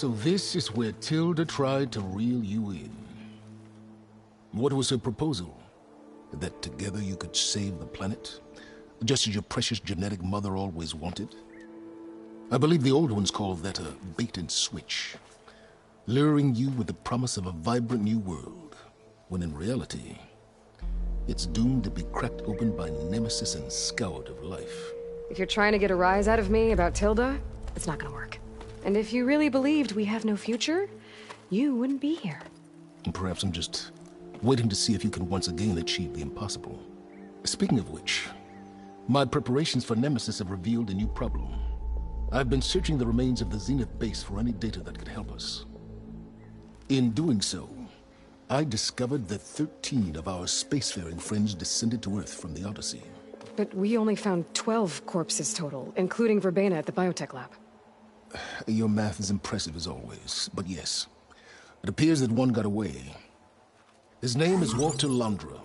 So this is where Tilda tried to reel you in. What was her proposal? That together you could save the planet? Just as your precious genetic mother always wanted? I believe the old ones called that a bait and switch. Luring you with the promise of a vibrant new world, when in reality, it's doomed to be cracked open by Nemesis and scoured of life. If you're trying to get a rise out of me about Tilda, it's not gonna work. And if you really believed we have no future, you wouldn't be here. And perhaps I'm just waiting to see if you can once again achieve the impossible. Speaking of which, my preparations for Nemesis have revealed a new problem. I've been searching the remains of the Zenith base for any data that could help us. In doing so, I discovered that 13 of our spacefaring friends descended to Earth from the Odyssey. But we only found 12 corpses total, including Verbena at the biotech lab. Your math is impressive as always, but yes. It appears that one got away. His name is Walter Londra.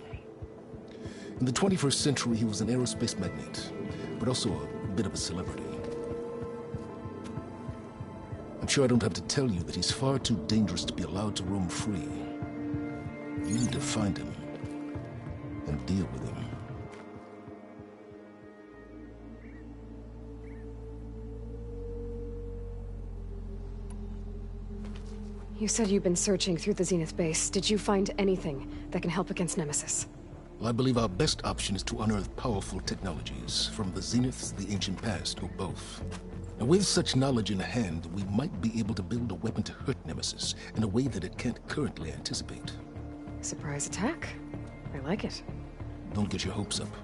In the 21st century, he was an aerospace magnate, but also a bit of a celebrity. I'm sure I don't have to tell you that he's far too dangerous to be allowed to roam free. You need to find him and deal with him. You said you've been searching through the Zenith base. Did you find anything that can help against Nemesis? Well, I believe our best option is to unearth powerful technologies from the Zeniths, the ancient past, or both. And with such knowledge in hand, we might be able to build a weapon to hurt Nemesis in a way that it can't currently anticipate. Surprise attack? I like it. Don't get your hopes up.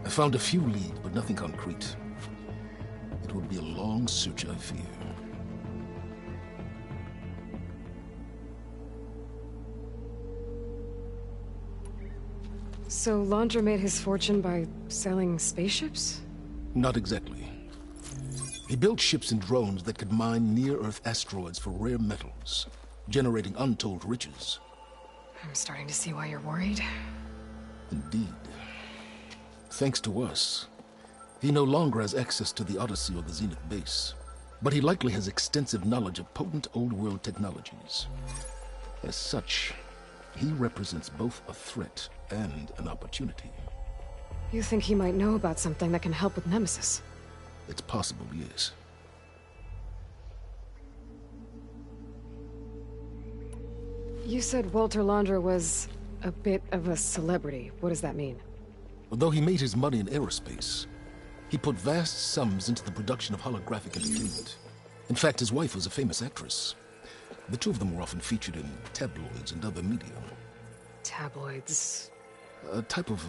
I found a few leads, but nothing concrete. It will be a long search, I fear. So Londra made his fortune by selling spaceships? Not exactly. He built ships and drones that could mine near-Earth asteroids for rare metals, generating untold riches. I'm starting to see why you're worried. Indeed. Thanks to us, he no longer has access to the Odyssey or the Zenith base, but he likely has extensive knowledge of potent old-world technologies. As such, he represents both a threat and an opportunity. You think he might know about something that can help with Nemesis? It's possible, yes. You said Walter Londra was a bit of a celebrity. What does that mean? Although he made his money in aerospace, he put vast sums into the production of holographic entertainment. In fact, his wife was a famous actress. The two of them were often featured in tabloids and other media. Tabloids? A type of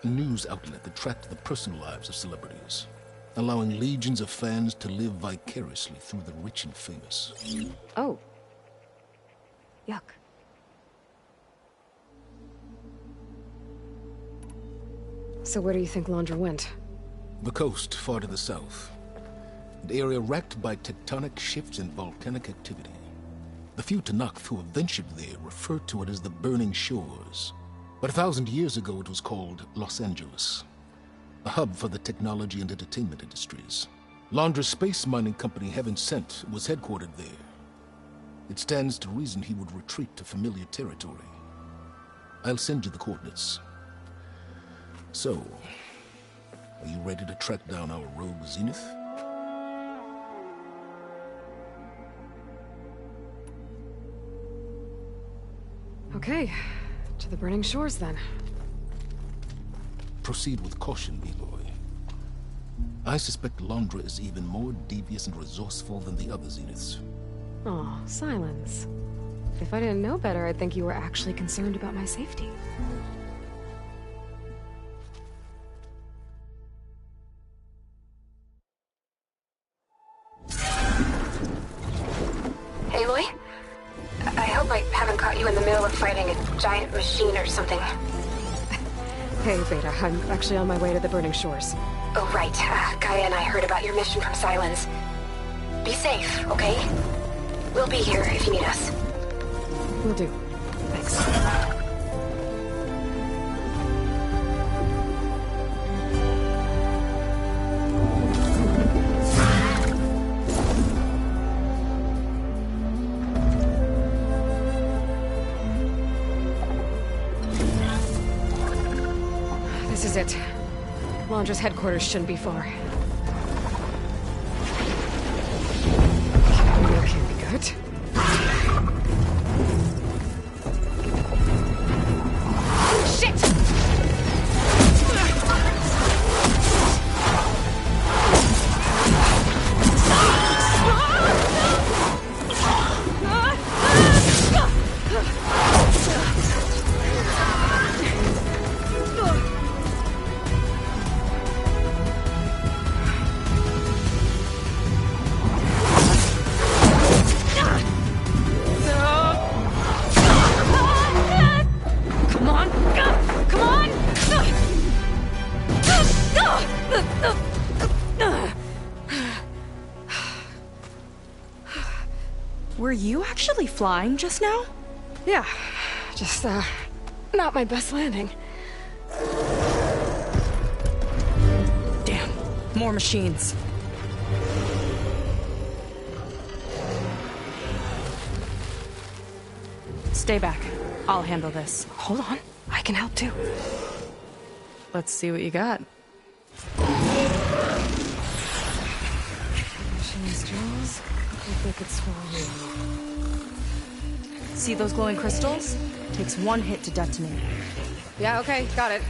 news outlet that tracked the personal lives of celebrities, allowing legions of fans to live vicariously through the rich and famous. Oh. Yuck. So where do you think Londra went? The coast, far to the south. An area racked by tectonic shifts and volcanic activity. The few Tenakth who have ventured there refer to it as the Burning Shores. But 1,000 years ago it was called Los Angeles, a hub for the technology and entertainment industries. Londra's space mining company, Heaven Sent, was headquartered there. It stands to reason he would retreat to familiar territory. I'll send you the coordinates. So, are you ready to track down our rogue Zenith? Okay, to the Burning Shores then. Proceed with caution, Aloy. I suspect Londra is even more devious and resourceful than the other Zeniths. Aw, Silence. If I didn't know better, I'd think you were actually concerned about my safety. Aloy? I hope I haven't caught you in the middle of fighting a giant machine or something. Hey, Beta, I'm actually on my way to the Burning Shores. Oh, right. Gaia and I heard about your mission from Silence. Be safe, okay? We'll be here if you need us. Will do. Thanks. is it? Launcher's headquarters shouldn't be far. That can't be good. Shit! Were you actually flying just now? Yeah, just, not my best landing. Damn, more machines. Stay back. I'll handle this. Hold on, I can help too. Let's see what you got. Machine's jaws look like it's swallowing you. See those glowing crystals? Takes one hit to detonate. Yeah, okay, got it.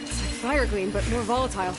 It's like fire gleam, but more volatile.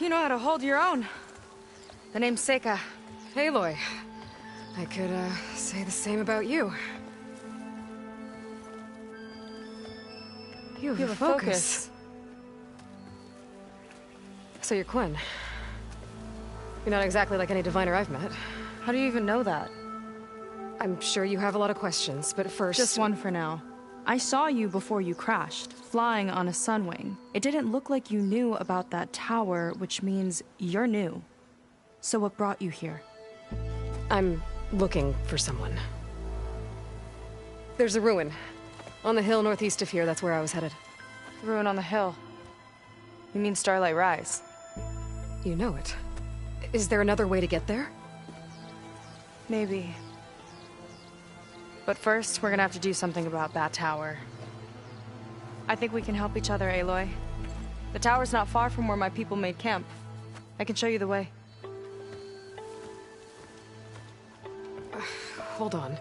You know how to hold your own. The name's Seika. Aloy. I could, say the same about you. You have a focus. So you're Quinn. You're not exactly like any diviner I've met. How do you even know that? I'm sure you have a lot of questions, but first... Just one for now. I saw you before you crashed, flying on a Sunwing. It didn't look like you knew about that tower, which means you're new. So what brought you here? I'm looking for someone. There's a ruin. On the hill northeast of here, that's where I was headed. The ruin on the hill. You mean Starlight Rise? You know it. Is there another way to get there? Maybe. But first, we're gonna have to do something about that tower. I think we can help each other, Aloy. The tower's not far from where my people made camp. I can show you the way. Hold on.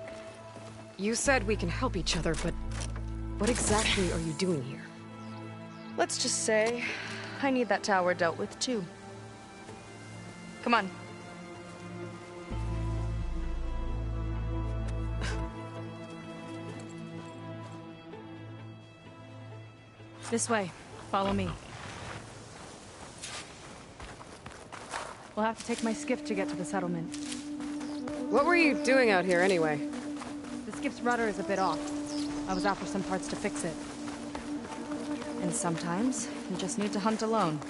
You said we can help each other, but what exactly are you doing here? Let's just say, I need that tower dealt with too. Come on. This way. Follow me. We'll have to take my skiff to get to the settlement. What were you doing out here anyway? The skiff's rudder is a bit off. I was after some parts to fix it. And sometimes, you just need to hunt alone.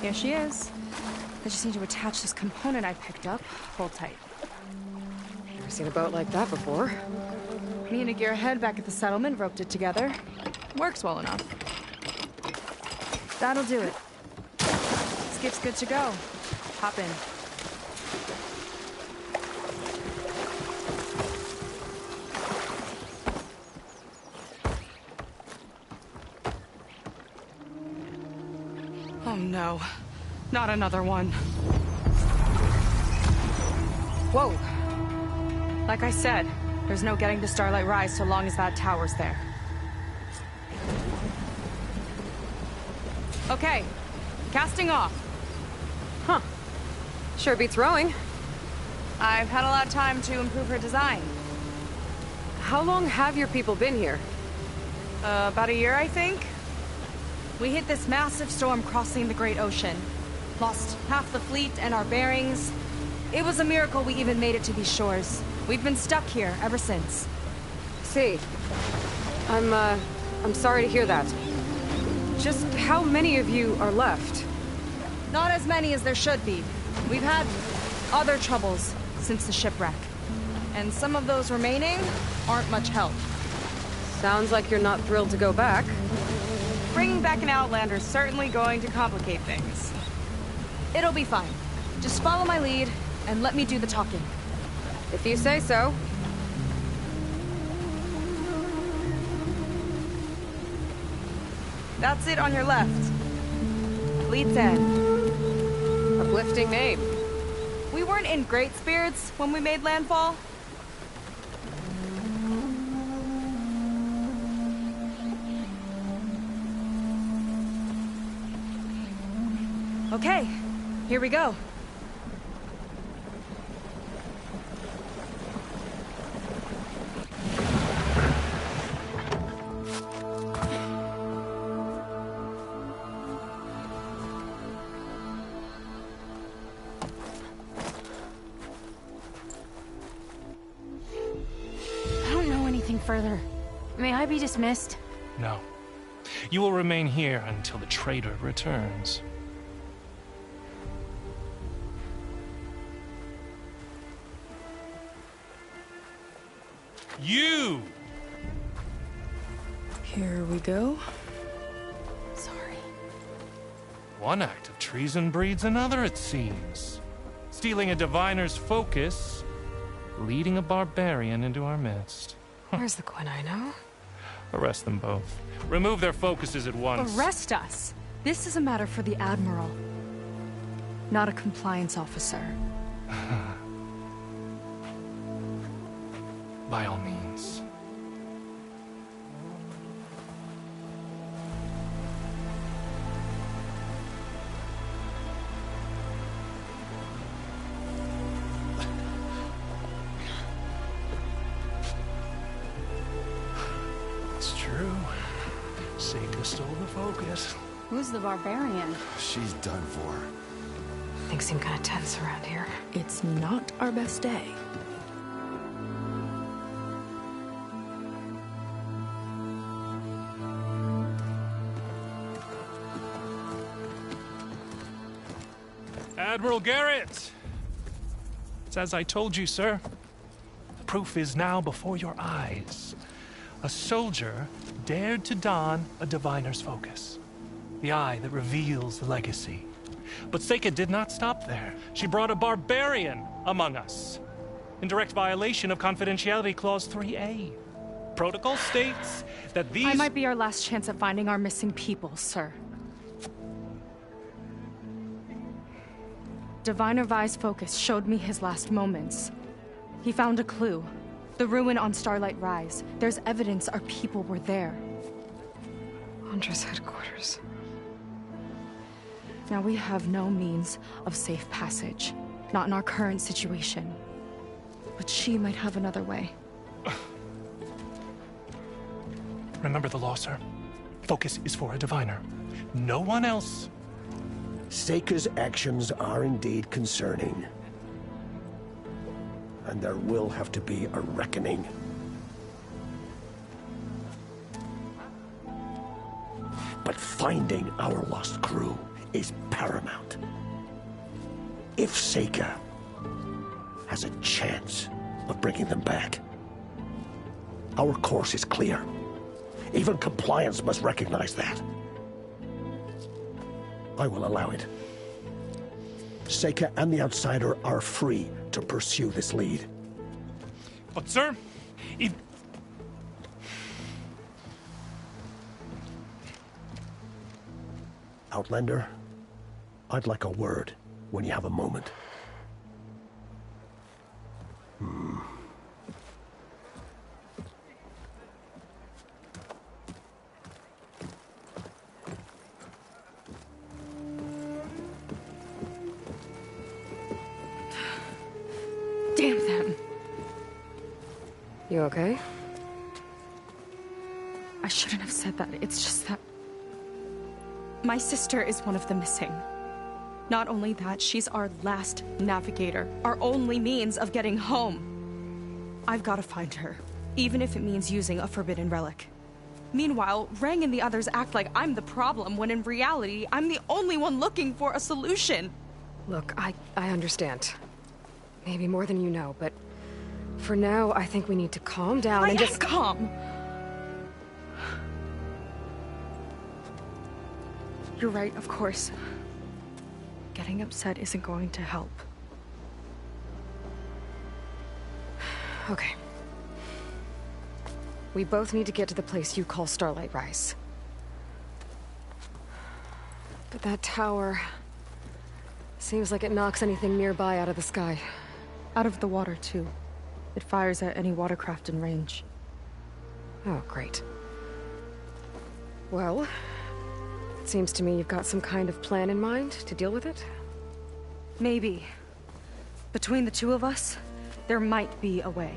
Here she is. I just need to attach this component I picked up. Hold tight. Never seen a boat like that before. Me and a gearhead back at the settlement roped it together. Works well enough. That'll do it. Skiff's good to go. Hop in. Oh no. Not another one. Whoa. Like I said, there's no getting to Starlight Rise so long as that tower's there. Okay. Casting off. Huh. Sure beats rowing. I've had a lot of time to improve her design. How long have your people been here? About a year, I think. We hit this massive storm crossing the Great Ocean. Lost half the fleet and our bearings. It was a miracle we even made it to these shores. We've been stuck here ever since. See. I'm sorry to hear that. Just how many of you are left? Not as many as there should be. We've had other troubles since the shipwreck. And some of those remaining aren't much help. Sounds like you're not thrilled to go back. Bringing back an Outlander's certainly going to complicate things. It'll be fine. Just follow my lead and let me do the talking. If you say so. That's it on your left. Lead's End. Uplifting name. We weren't in great spirits when we made landfall. Okay, here we go. I don't know anything further. May I be dismissed? No. You will remain here until the traitor returns. You! Here we go. Sorry. One act of treason breeds another, it seems. Stealing a diviner's focus, leading a barbarian into our midst. Where's the Quinino? Arrest them both. Remove their focuses at once. Arrest us. This is a matter for the Admiral, not a compliance officer. By all means. It's true. Safe focus. Who's the barbarian? She's done for. Things seem kind of tense around here. It's not our best day. Admiral Garrett! It's as I told you, sir. The proof is now before your eyes. A soldier dared to don a diviner's focus. The eye that reveals the legacy. But Seika did not stop there. She brought a barbarian among us. In direct violation of Confidentiality Clause 3A. Protocol states that these... I might be our last chance at finding our missing people, sir. Diviner Vi's focus showed me his last moments. He found a clue. The ruin on Starlight Rise. There's evidence our people were there. Huntress headquarters. Now we have no means of safe passage. Not in our current situation. But she might have another way. Remember the law, sir. Focus is for a diviner. No one else. Seika's actions are indeed concerning. And there will have to be a reckoning. But finding our lost crew is paramount. If Seika has a chance of bringing them back, our course is clear. Even compliance must recognize that. I will allow it. Seika and the Outsider are free to pursue this lead. But, sir, if... Outlander, I'd like a word when you have a moment. Damn them. You okay? I shouldn't have said that. It's just that... my sister is one of the missing. Not only that, she's our last navigator. Our only means of getting home. I've got to find her. Even if it means using a forbidden relic. Meanwhile, Rang and the others act like I'm the problem, when in reality, I'm the only one looking for a solution. Look, I understand. Maybe more than you know, but... for now, I think we need to calm down and just... calm! You're right, of course. Getting upset isn't going to help. Okay. We both need to get to the place you call Starlight Rise. But that tower... seems like it knocks anything nearby out of the sky. Out of the water, too. It fires at any watercraft in range. Oh, great. Well, it seems to me you've got some kind of plan in mind to deal with it. Maybe. Between the two of us, there might be a way.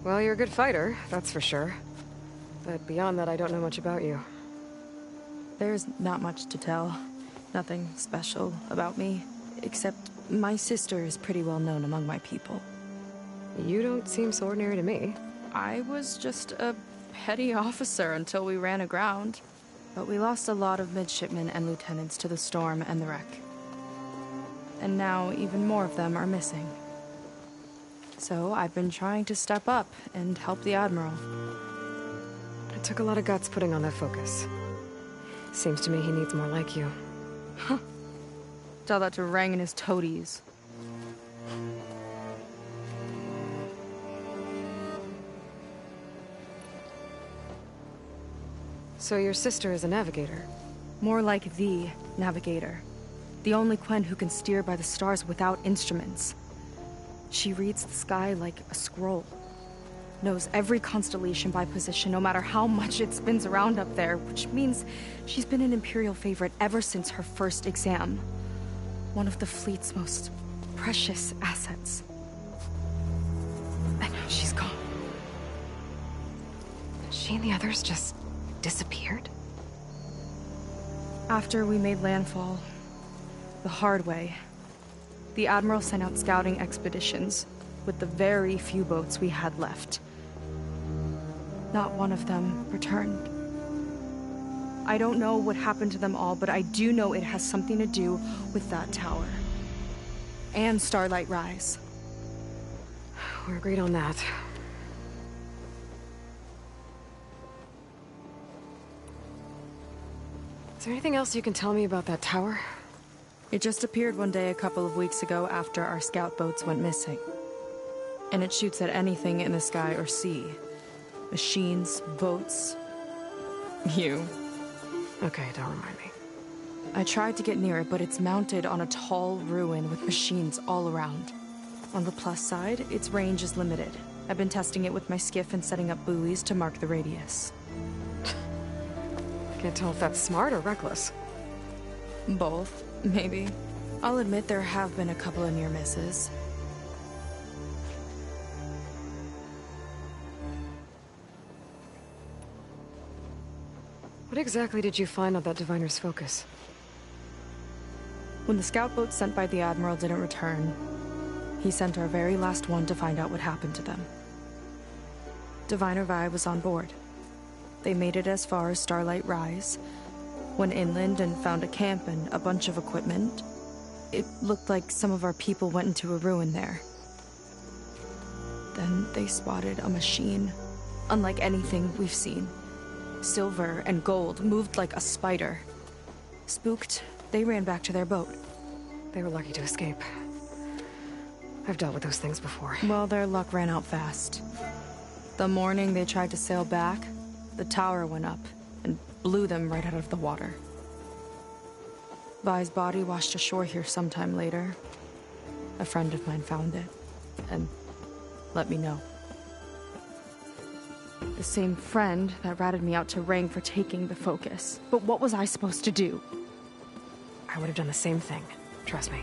Well, you're a good fighter, that's for sure. But beyond that, I don't know much about you. There's not much to tell. Nothing special about me, except my sister is pretty well known among my people. You don't seem so ordinary to me. I was just a petty officer until we ran aground. But we lost a lot of midshipmen and lieutenants to the storm and the wreck. And now even more of them are missing. So I've been trying to step up and help the Admiral. It took a lot of guts putting on that focus. Seems to me he needs more like you. Huh. Tell that to Rang and his toadies. So your sister is a navigator? More like the navigator. The only Quen who can steer by the stars without instruments. She reads the sky like a scroll. Knows every constellation by position, no matter how much it spins around up there, which means she's been an Imperial favorite ever since her first exam. One of the fleet's most precious assets. And now she's gone. she and the others just disappeared? After we made landfall, the hard way, the Admiral sent out scouting expeditions with the very few boats we had left. Not one of them returned. I don't know what happened to them all, but I do know it has something to do with that tower. And Starlight Rise. We're agreed on that. Is there anything else you can tell me about that tower? It just appeared one day a couple of weeks ago after our scout boats went missing. And it shoots at anything in the sky or sea. Machines, boats, you. Okay, don't remind me. I tried to get near it, but it's mounted on a tall ruin with machines all around. On the plus side, its range is limited. I've been testing it with my skiff and setting up buoys to mark the radius. Can't tell if that's smart or reckless. Both, maybe. I'll admit there have been a couple of near misses. What exactly did you find on that Diviner's Focus? When the scout boat sent by the Admiral didn't return, he sent our very last one to find out what happened to them. Diviner Vi was on board. They made it as far as Starlight Rise, went inland and found a camp and a bunch of equipment. It looked like some of our people went into a ruin there. Then they spotted a machine, unlike anything we've seen. Silver and gold, moved like a spider. Spooked, they ran back to their boat. They were lucky to escape. I've dealt with those things before. Well, their luck ran out fast. The morning they tried to sail back, the tower went up and blew them right out of the water. Vi's body washed ashore here sometime later. A friend of mine found it and let me know. The same friend that ratted me out to Rang for taking the Focus. But what was I supposed to do? I would have done the same thing. Trust me.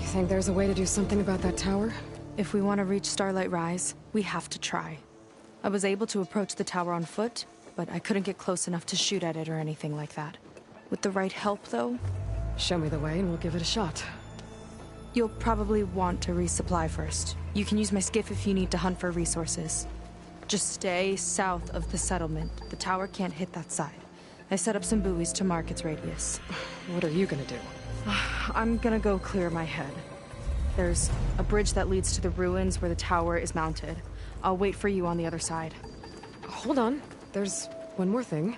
You think there's a way to do something about that tower? If we want to reach Starlight Rise, we have to try. I was able to approach the tower on foot, but I couldn't get close enough to shoot at it or anything like that. With the right help, though... Show me the way and we'll give it a shot. You'll probably want to resupply first. You can use my skiff if you need to hunt for resources. Just stay south of the settlement. The tower can't hit that side. I set up some buoys to mark its radius. What are you gonna do? I'm gonna go clear my head. There's a bridge that leads to the ruins where the tower is mounted. I'll wait for you on the other side. Hold on. There's one more thing.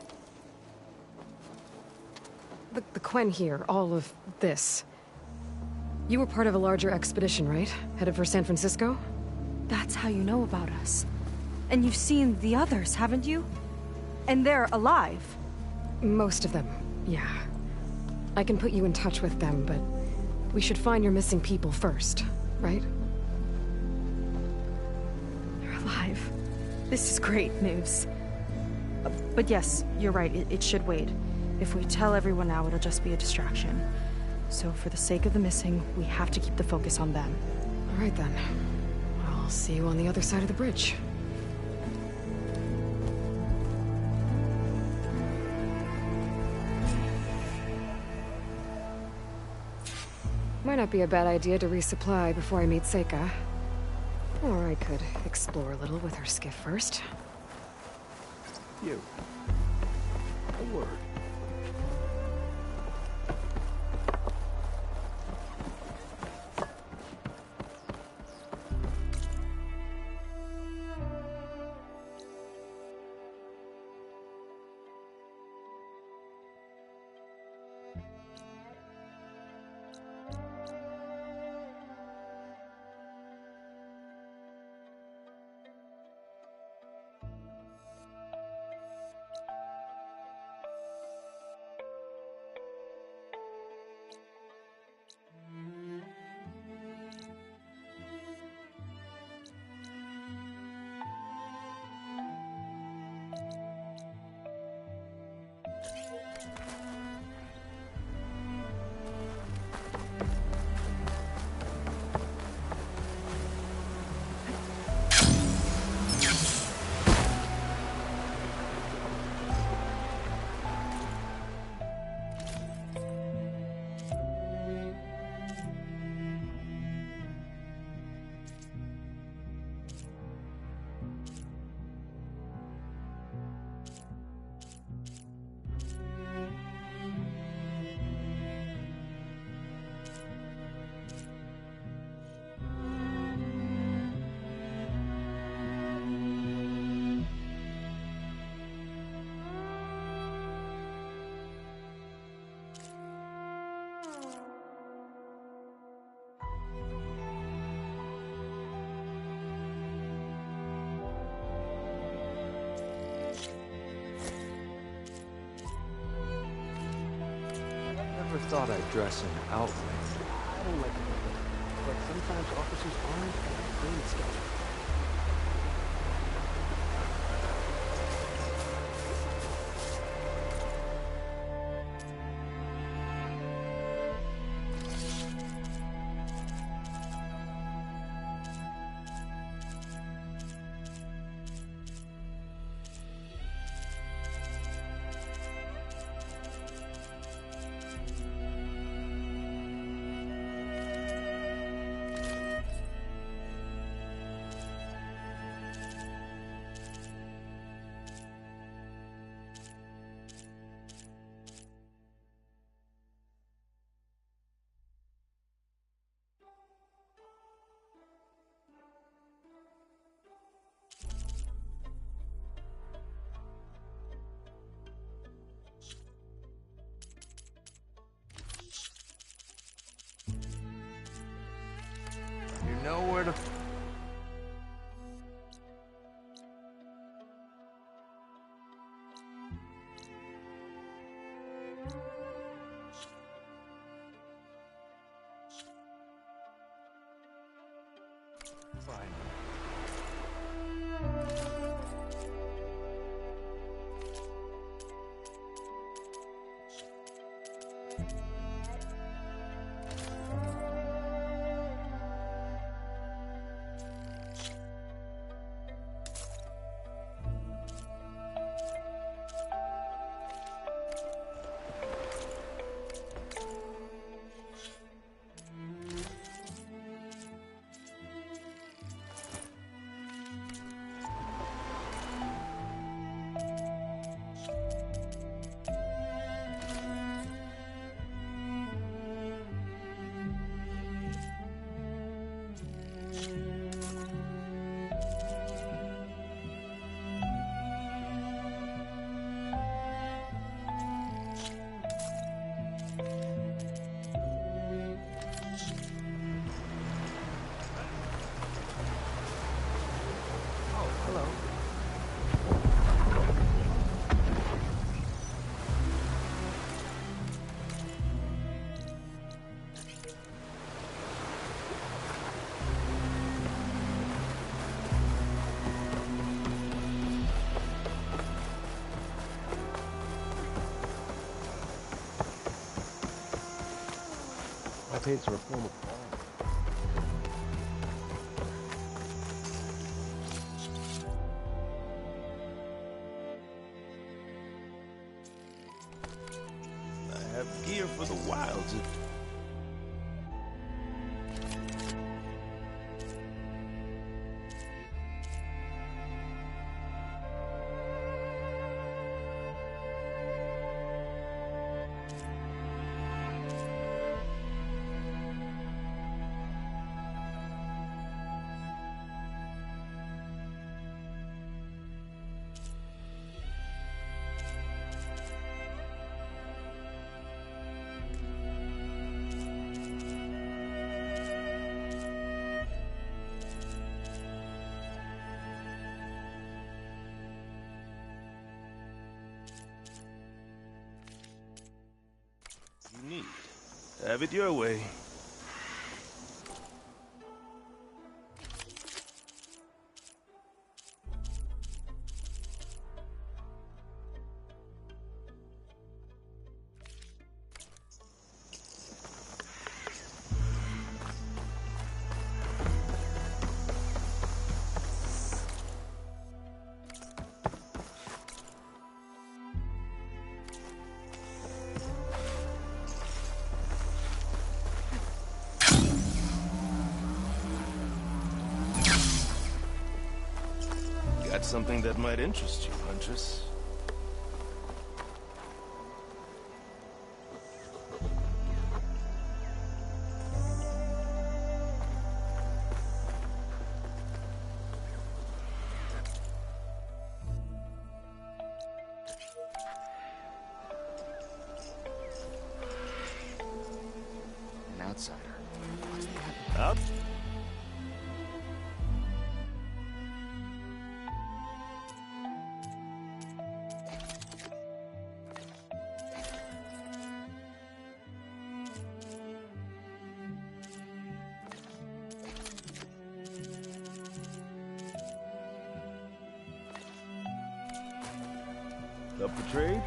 The Quen here, all of this. You were part of a larger expedition, right? Headed for San Francisco? That's how you know about us. And you've seen the others, haven't you? And they're alive. Most of them, yeah. I can put you in touch with them, but we should find your missing people first, right? They're alive. This is great news. But yes, you're right, it should wait. If we tell everyone now, it'll just be a distraction. So for the sake of the missing, we have to keep the focus on them. All right then. I'll see you on the other side of the bridge. Might not be a bad idea to resupply before I meet Seika. Or I could explore a little with her skiff first. You. A word. thought I'd dress in outfit. I don't like it, but sometimes officers aren't that clean schedule. You know where to... Fine. Paints are a form of art. I have gear for the wilds. You need. Have it your way. Got something that might interest you, Huntress. An outsider. Up? Up for trade?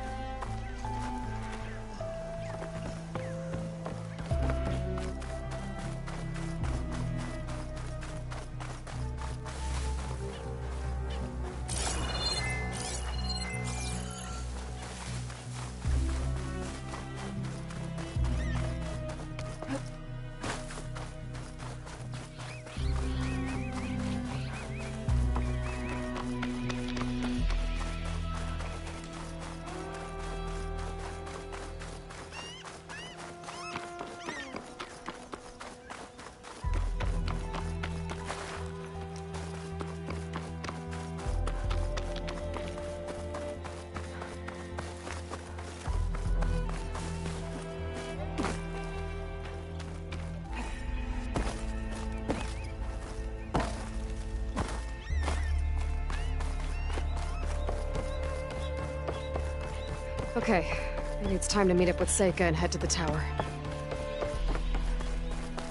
Okay, maybe it's time to meet up with Seika and head to the tower.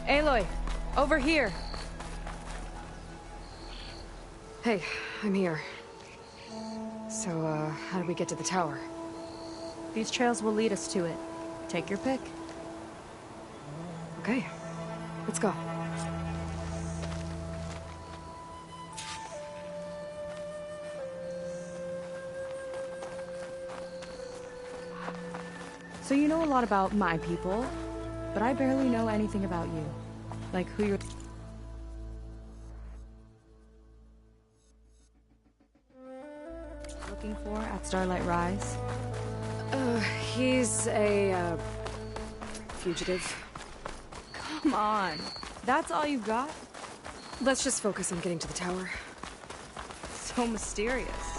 Aloy, over here. Hey, I'm here. So, how do we get to the tower? These trails will lead us to it. Take your pick. Okay, let's go. So you know a lot about my people, but I barely know anything about you. Like who you're... looking for at Starlight Rise? He's a, fugitive. Come on. That's all you got? Let's just focus on getting to the tower. So mysterious.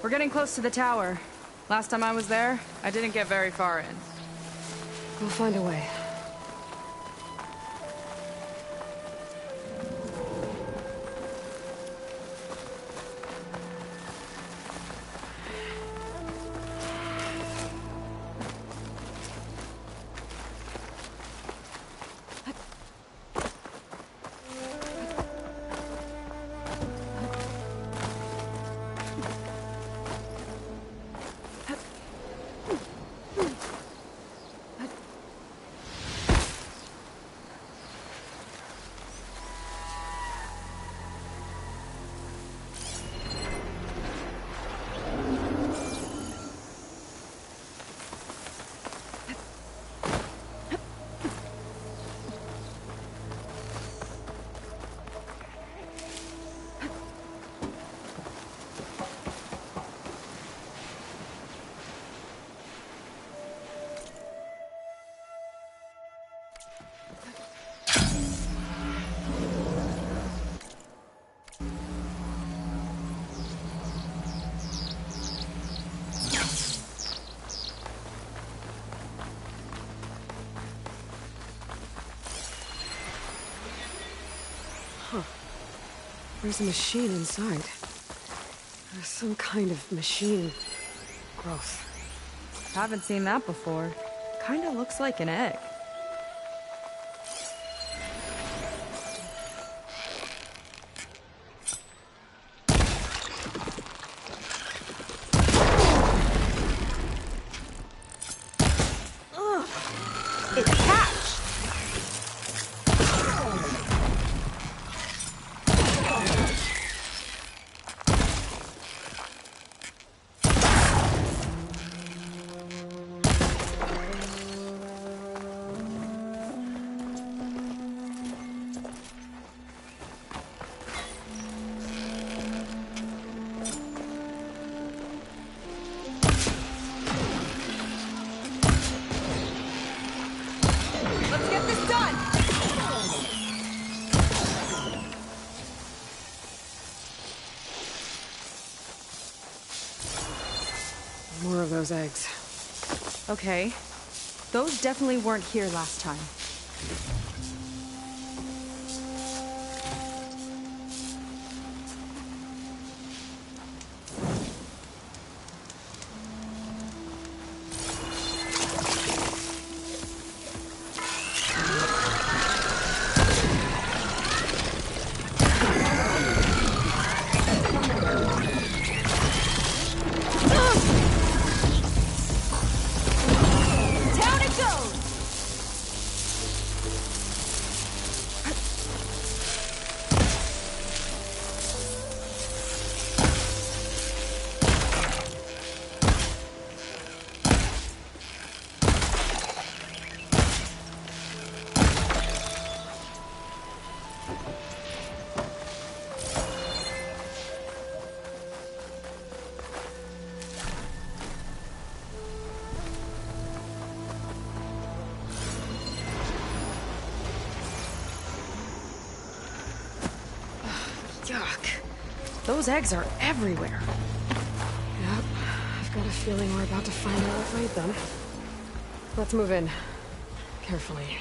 We're getting close to the tower. Last time I was there, I didn't get very far in. We'll find a way. There's a machine inside. Some kind of machine growth. Haven't seen that before. Kinda looks like an egg. Ugh! It's hatched! Let's get this done! More of those eggs. Okay. Those definitely weren't here last time. Down it goes! Yuck. Those eggs are everywhere. Yep. I've got a feeling we're about to find out what made them. Let's move in. Carefully.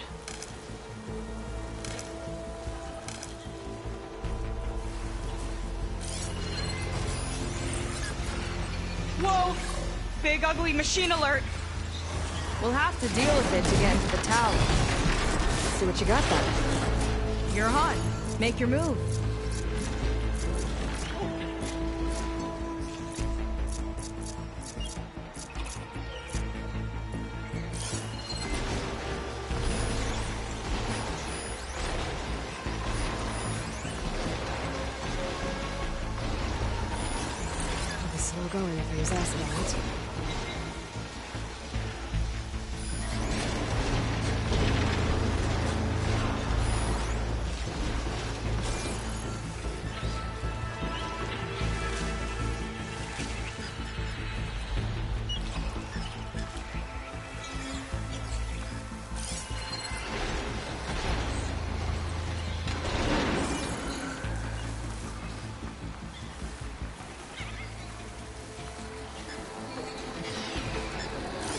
Whoa! Big ugly machine alert! We'll have to deal with it to get into the tower. See what you got then. You're on. Make your move. It'll be slow going if I use acid on it.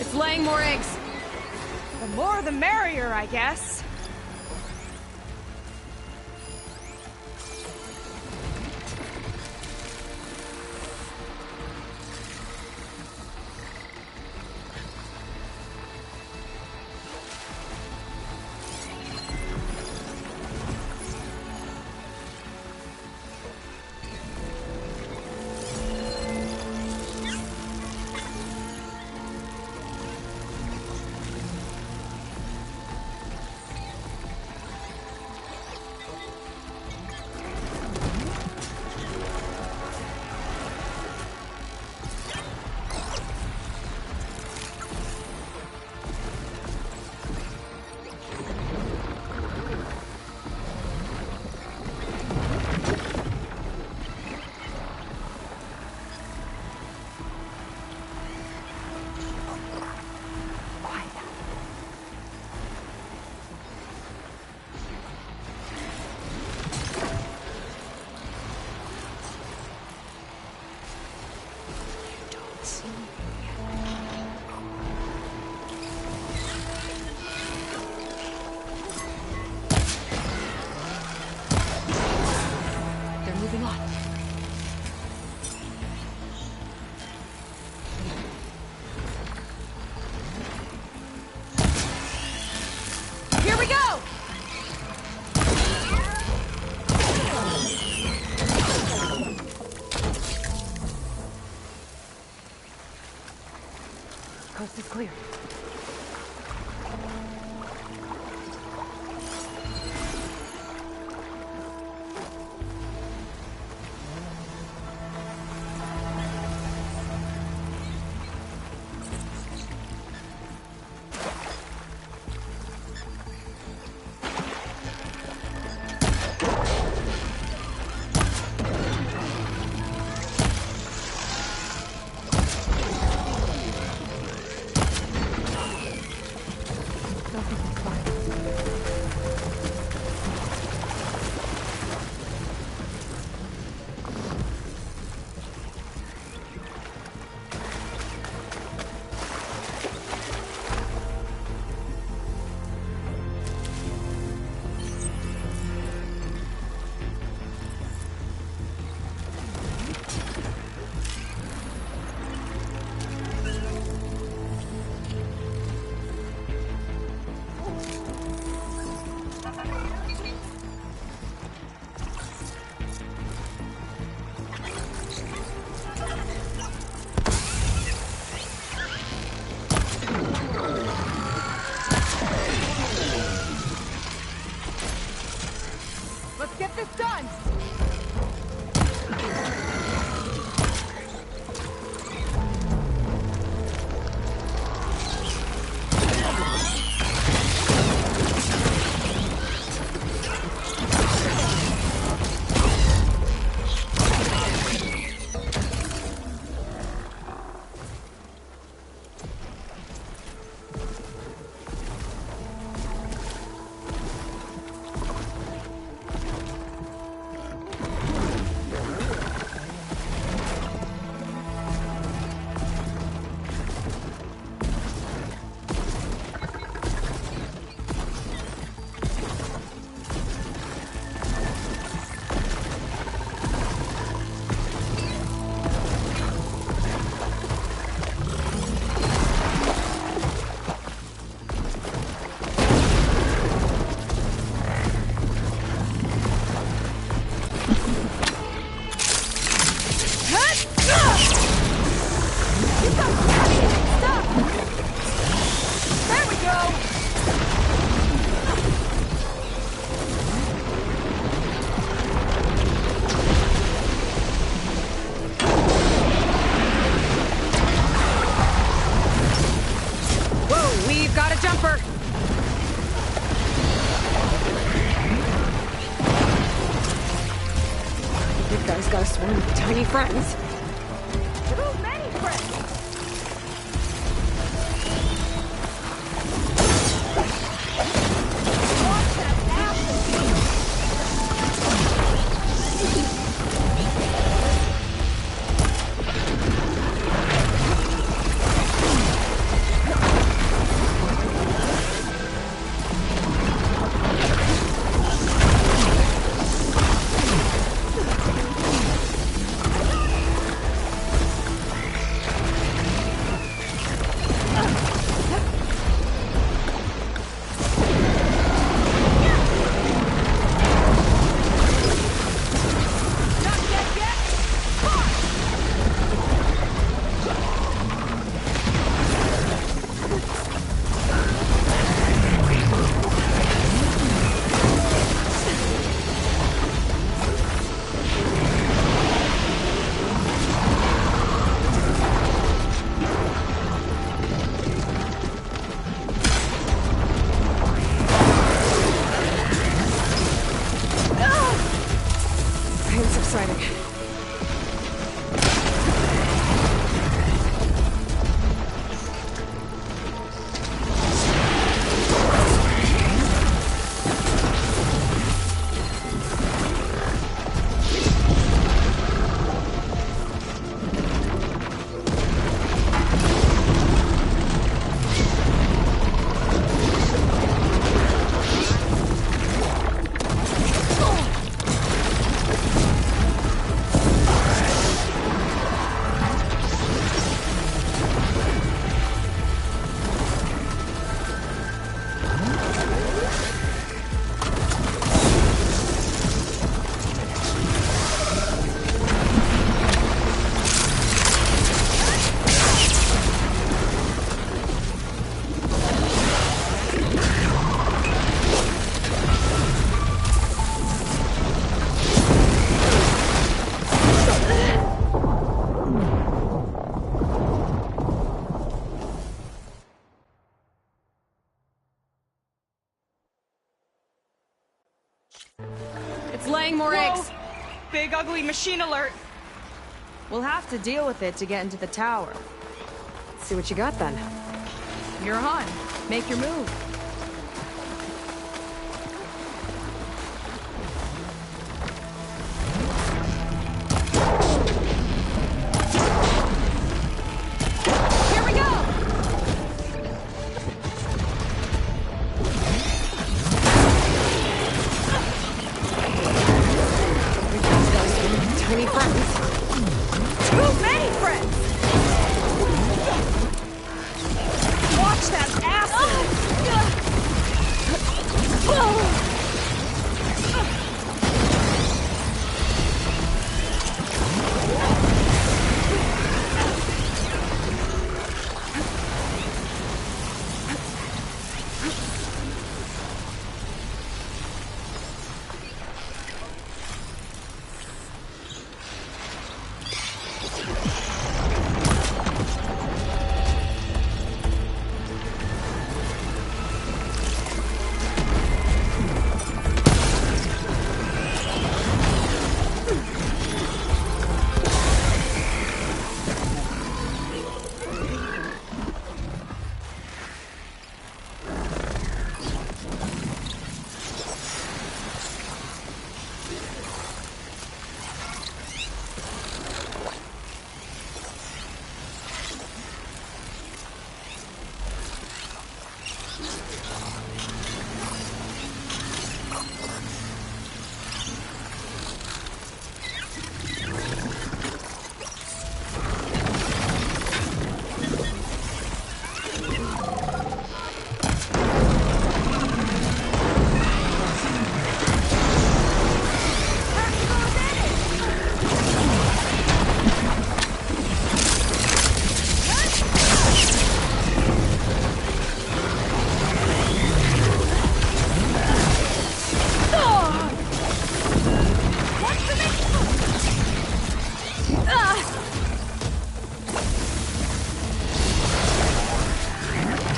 It's laying more eggs. The more the merrier, I guess. Coast is clear. Got a swarm of tiny friends. Too many friends! Watch that It's laying more eggs. Big ugly machine alert. We'll have to deal with it to get into the tower. Let's see what you got then. You're on. Make your move. Here we go! Tiny friends. Too many friends! Watch that acid!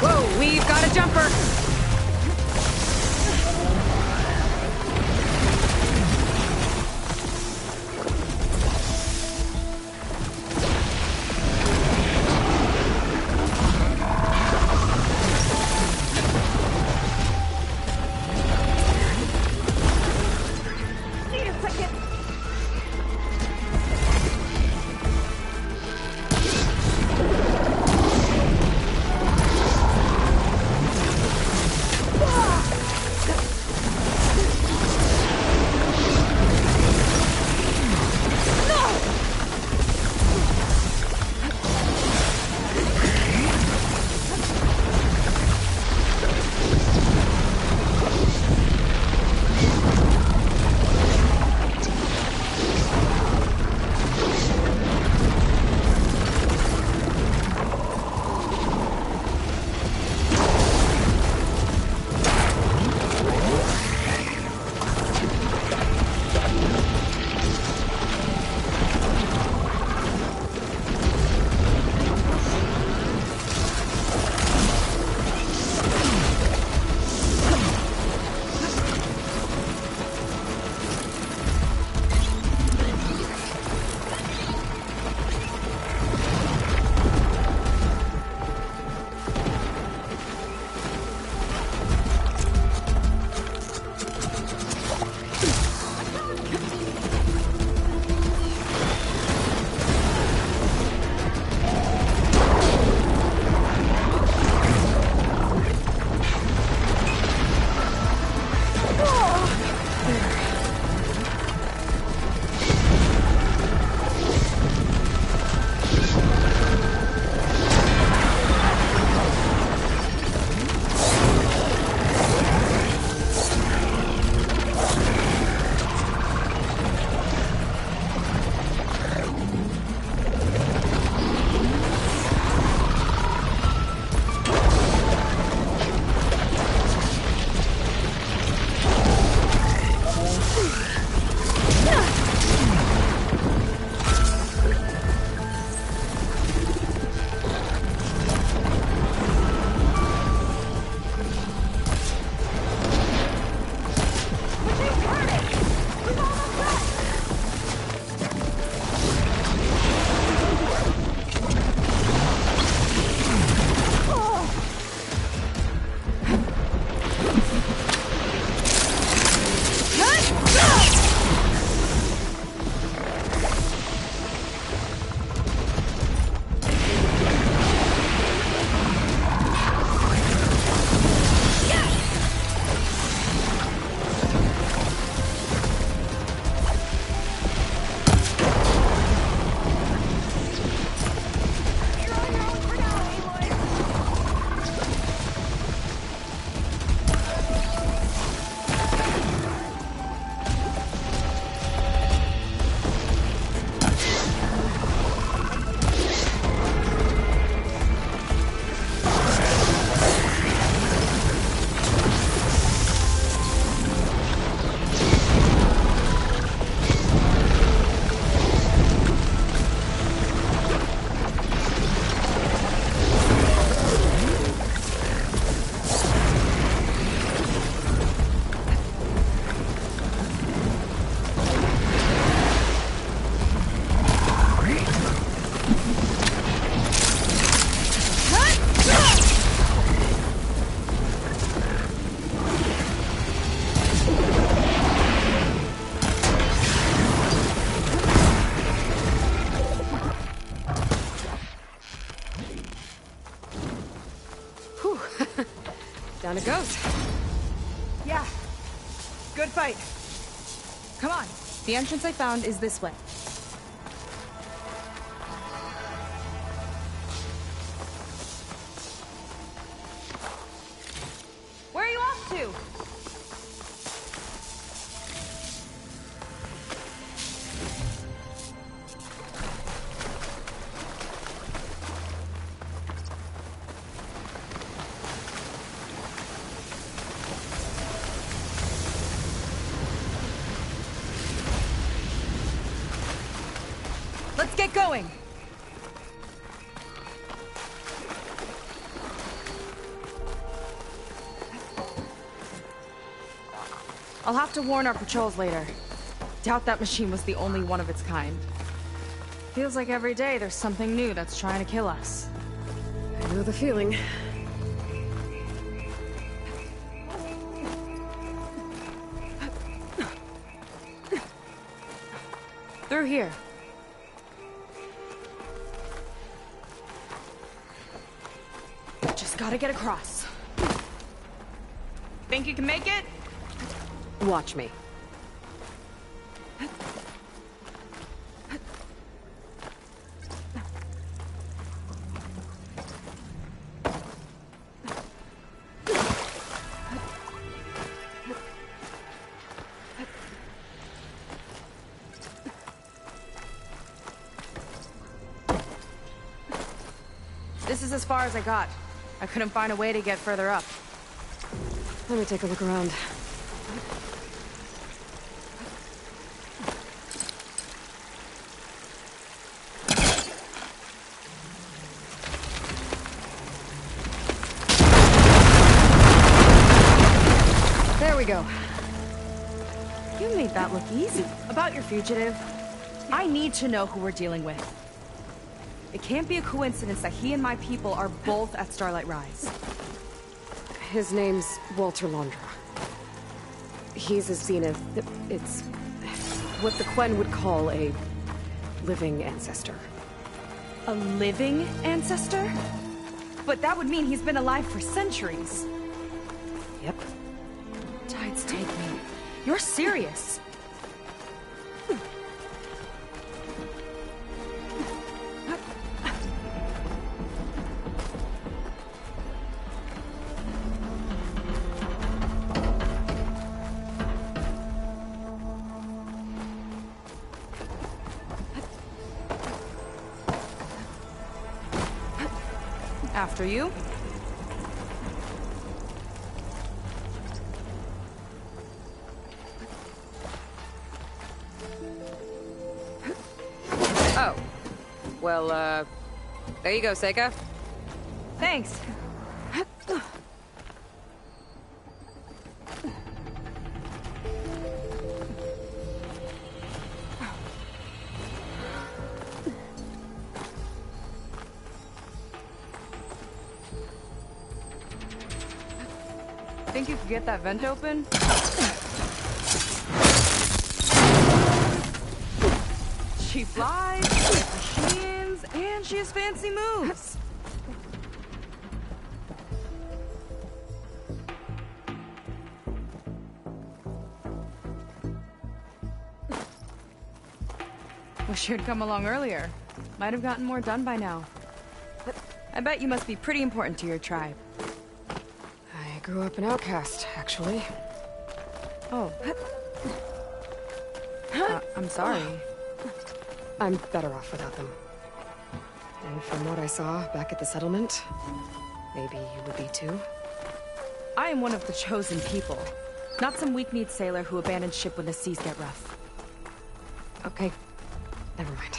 Whoa, we've got a jumper! Down it goes. Yeah. Good fight. Come on. The entrance I found is this way. Where are you off to? Let's get going. I'll have to warn our patrols later. Doubt that machine was the only one of its kind. Feels like every day there's something new that's trying to kill us. I know the feeling. Through here. Just gotta get across. Think you can make it? Watch me. This is as far as I got. I couldn't find a way to get further up. Let me take a look around. There we go. You made that look easy. About your fugitive, I need to know who we're dealing with. It can't be a coincidence that he and my people are both at Starlight Rise. His name's Walter Londra. He's a Zenith. It's what the Quen would call a living ancestor. A living ancestor? But that would mean he's been alive for centuries. Yep. Tides take me. You're serious. After you. Oh. Well, there you go, Seika. Thanks. Think you could get that vent open? She flies, she has machines, and she has fancy moves. Wish you'd come along earlier. Might have gotten more done by now. I bet you must be pretty important to your tribe. I grew up an outcast, actually. Oh. I'm sorry. I'm better off without them. And from what I saw back at the settlement, maybe you would be too? I am one of the chosen people. Not some weak-kneed sailor who abandons ship when the seas get rough. Okay. Never mind.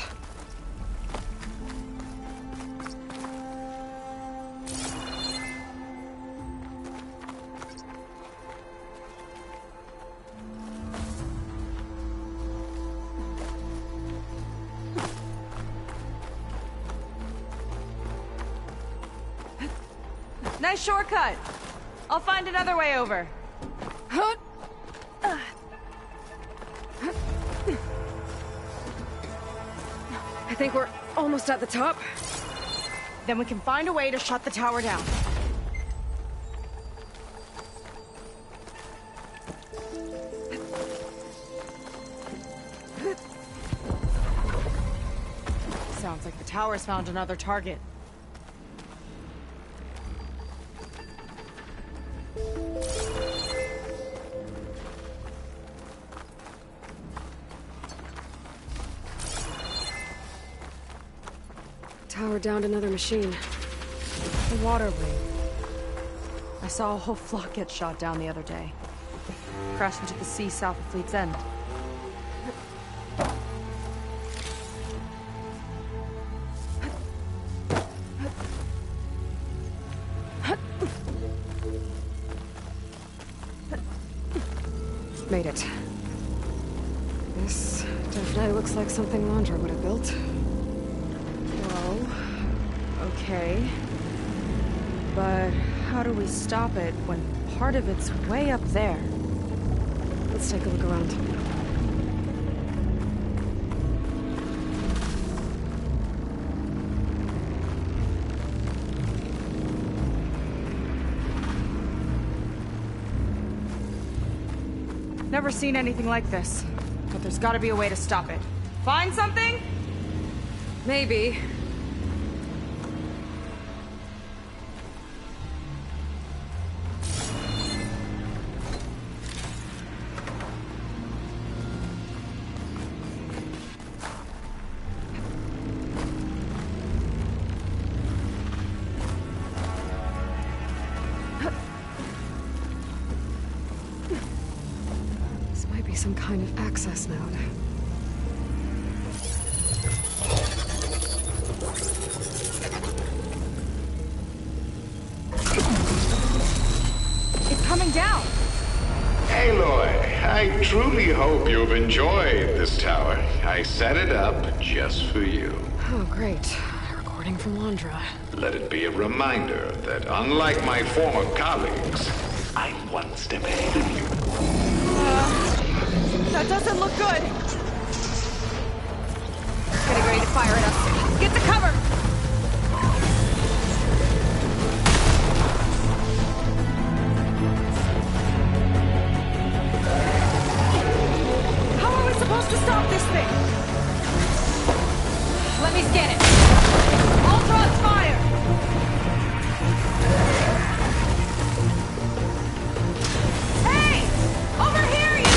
Nice shortcut. I'll find another way over. I think we're almost at the top. Then we can find a way to shut the tower down. towers found another target. Tower downed another machine. The water wing. I saw a whole flock get shot down the other day. Crashed into the sea south of Fleet's End. Made it. This definitely looks like something Londra would have built. Well, okay. But how do we stop it when part of it's way up there? Let's take a look around. Never seen anything like this. But there's gotta be a way to stop it. Find something? Maybe. This might be some kind of access node. Coming down! Aloy, I truly hope you've enjoyed this tower. I set it up just for you. Oh, great. A recording from Londra. Let it be a reminder that unlike my former colleagues, I'm one step ahead of you. That doesn't look good. Getting ready to fire it up. Get to cover! Supposed to stop this thing. Let me scan it. Ultron's fire. Hey! Over here, you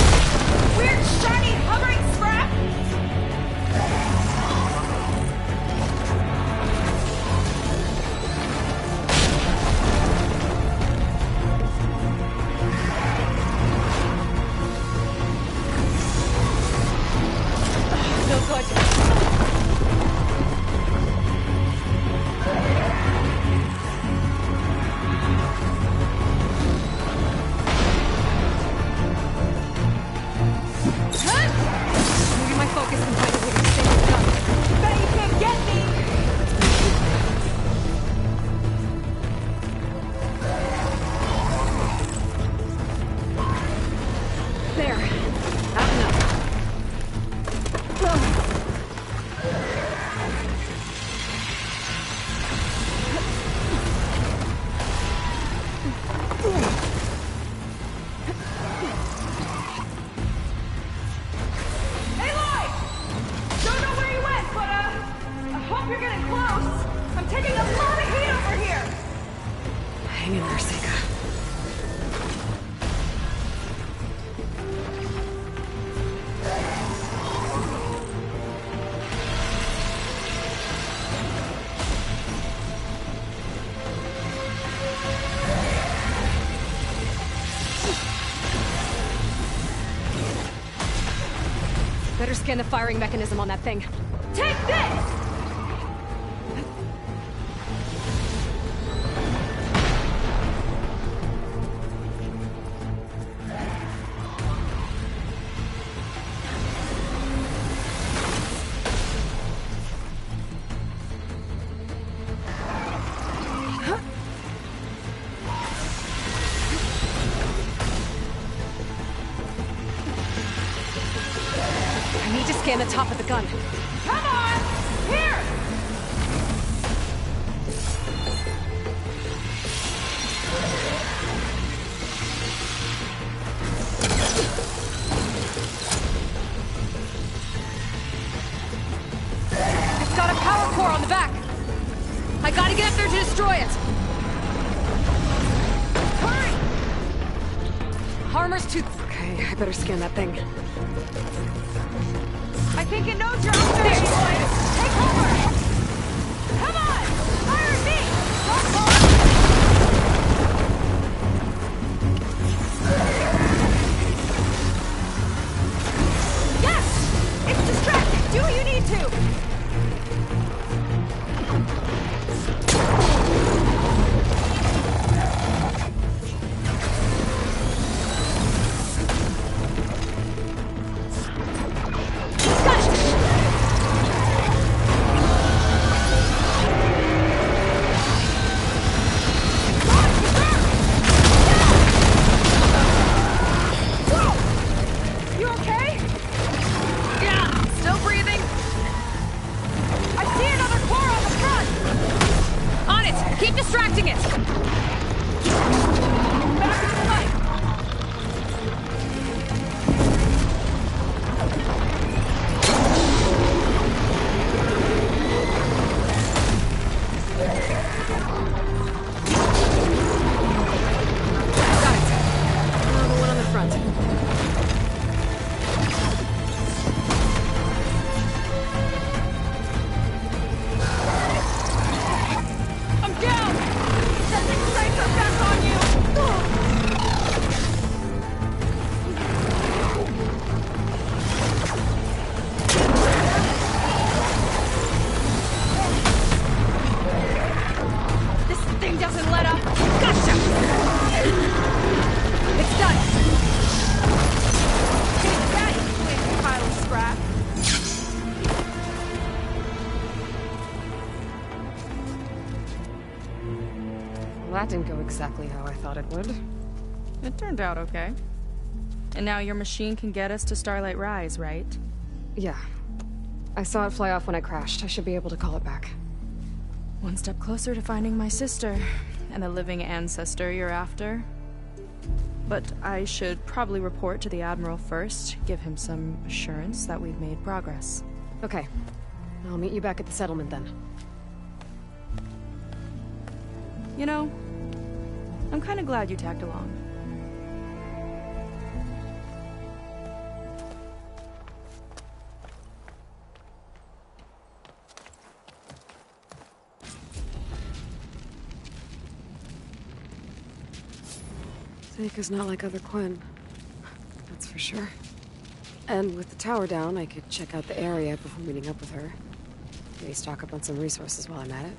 weird, shiny, hovering scrap! Better scan the firing mechanism on that thing. Take this! Scan the top of the gun. Come on! Here! It's got a power core on the back. armor's too... Okay, I better scan that thing. I think it knows you're up there, boys! Take cover! Come on! Fire at me! Don't fall! Yes! It's distracted! Do what you need to! That didn't go exactly how I thought it would. It turned out okay. And now your machine can get us to Starlight Rise, right? Yeah. I saw it fly off when I crashed. I should be able to call it back. One step closer to finding my sister, and the living ancestor you're after. But I should probably report to the Admiral first, give him some assurance that we've made progress. Okay. I'll meet you back at the settlement then. You know, I'm kind of glad you tagged along. Seika's not like other Quen. That's for sure. And with the tower down, I could check out the area before meeting up with her. Maybe stock up on some resources while I'm at it.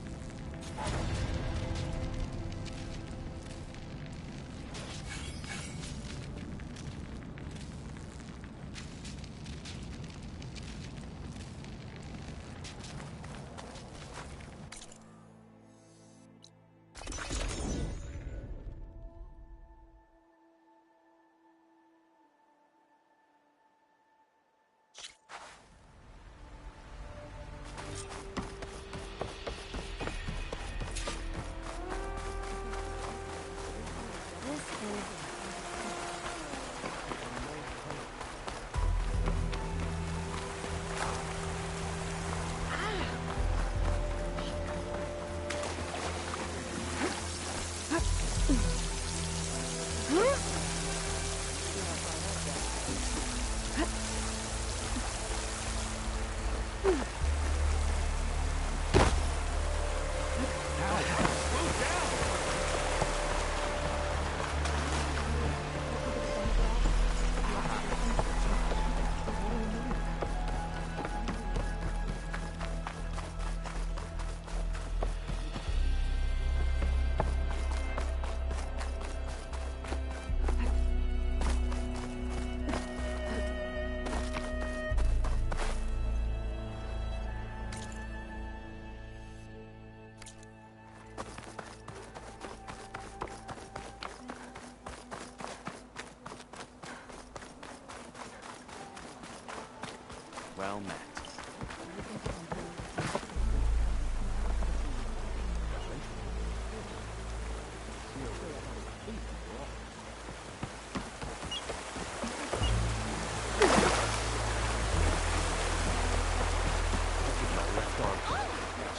Well met.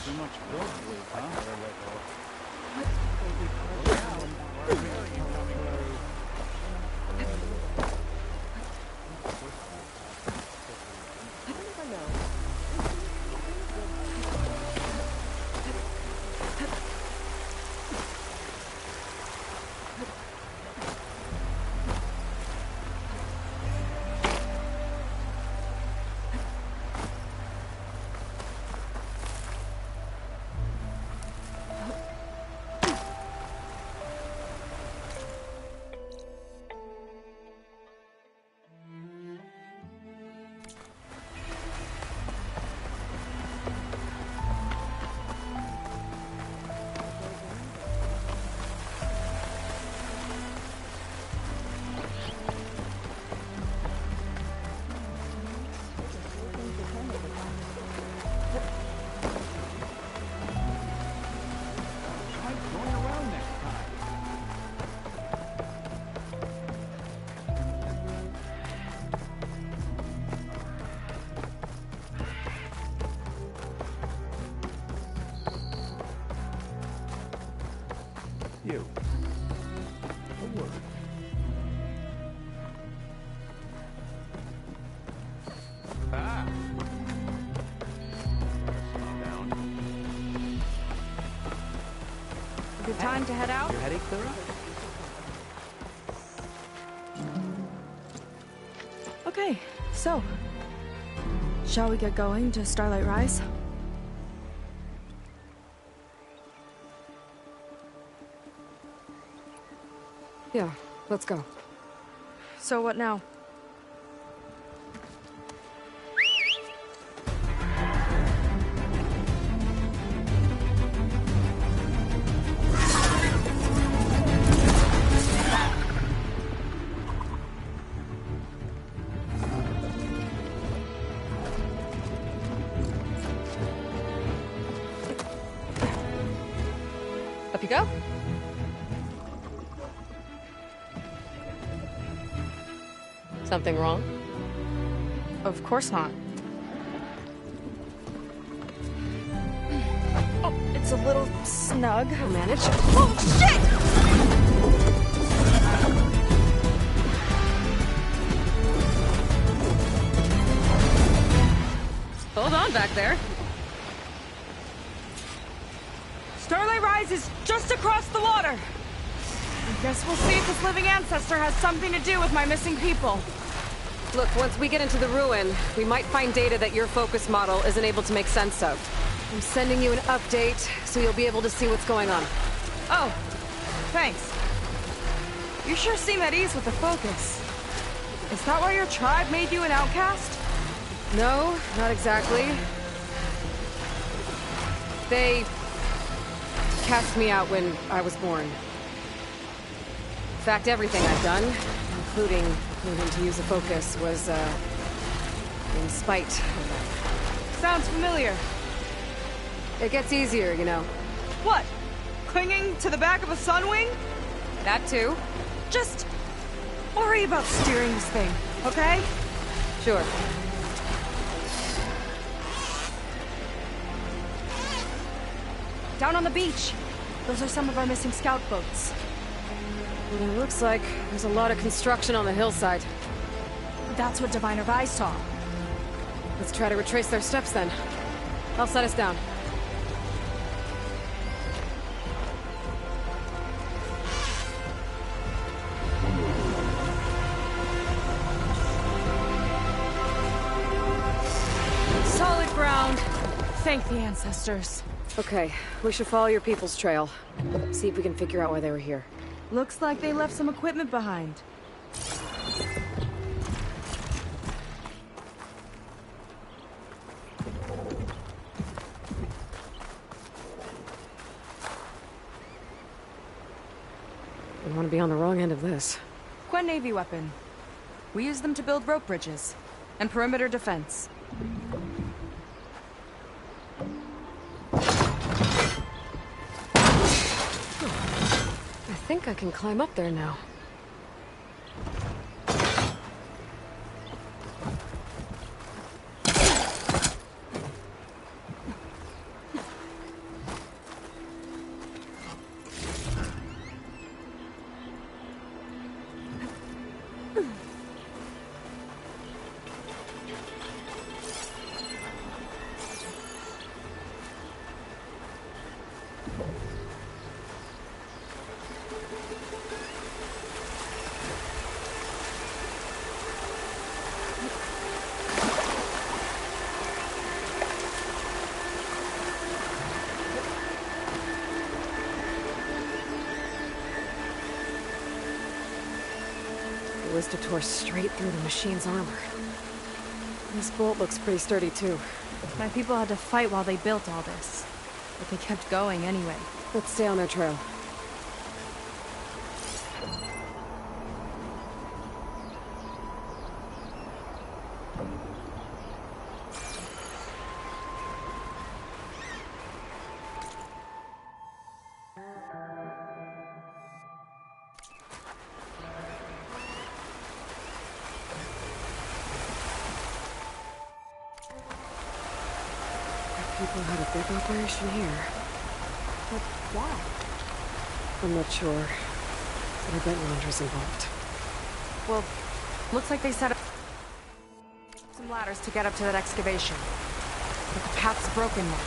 Too much blood, huh? to head out? Your headache clear up? Okay, so... shall we get going to Starlight Rise? Yeah, let's go. So what now? Up you go. Something wrong? Of course not. Oh, it's a little snug. I'll manage. Oh, shit! Hold on back there. Starlight Rise is just across the water. I guess we'll see if this living ancestor has something to do with my missing people. Look, once we get into the ruin, we might find data that your focus model isn't able to make sense of. I'm sending you an update, so you'll be able to see what's going on. Oh, thanks. You sure seem at ease with the focus. Is that why your tribe made you an outcast? No, not exactly. They cast me out when I was born. In fact, everything I've done, including learning to use a focus, was, in spite of that. Sounds familiar. It gets easier, you know. What? Clinging to the back of a sunwing? That too. Just worry about steering this thing, okay? Sure. Down on the beach. Those are some of our missing scout boats. It looks like there's a lot of construction on the hillside. That's what Diviner Vi saw. Let's try to retrace their steps then. I'll set us down. Solid ground. Thank the ancestors. Okay, we should follow your people's trail. See if we can figure out why they were here. Looks like they left some equipment behind. We want to be on the wrong end of this. Quen Navy weapon. We use them to build rope bridges and perimeter defense. I think I can climb up there now. Ballista tore straight through the machine's armor. This bolt looks pretty sturdy, too. My people had to fight while they built all this. But they kept going anyway. Let's stay on their trail. People had a big operation here. But why? I'm not sure. But I bet Landra's involved. Well, looks like they set up some ladders to get up to that excavation. But the path's broken now.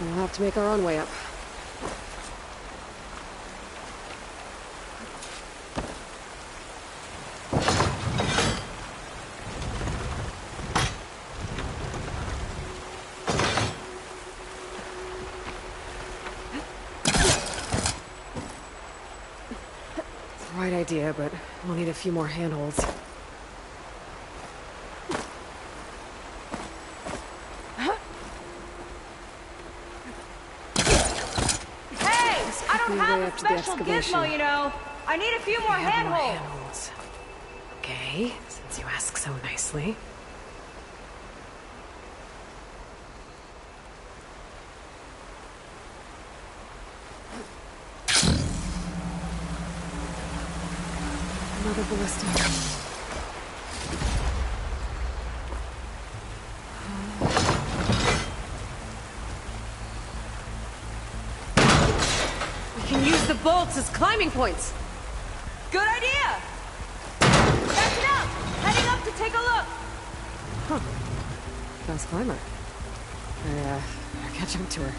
We'll have to make our own way up. Right idea, but we'll need a few more handholds. Hey! I don't have a special gizmo, you know. I need a few more handholds. Okay, since you ask so nicely. Another ballista. We can use the bolts as climbing points. Good idea! That's it up! Heading up to take a look! Huh. Fast climber. Better catch up to her.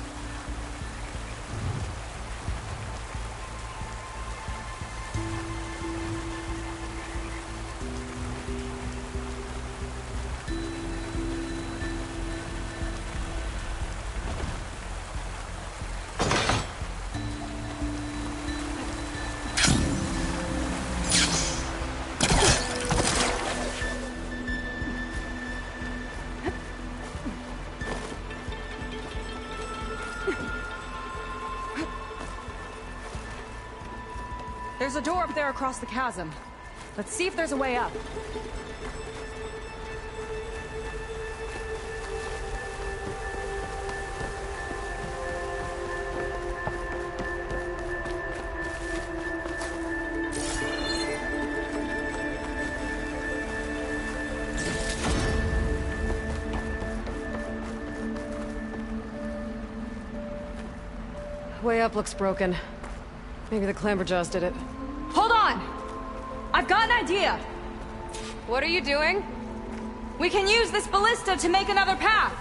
There's a door up there across the chasm. Let's see if there's a way up. Way up looks broken. Maybe the clamberjaws did it. Hold on! I've got an idea! What are you doing? We can use this ballista to make another path!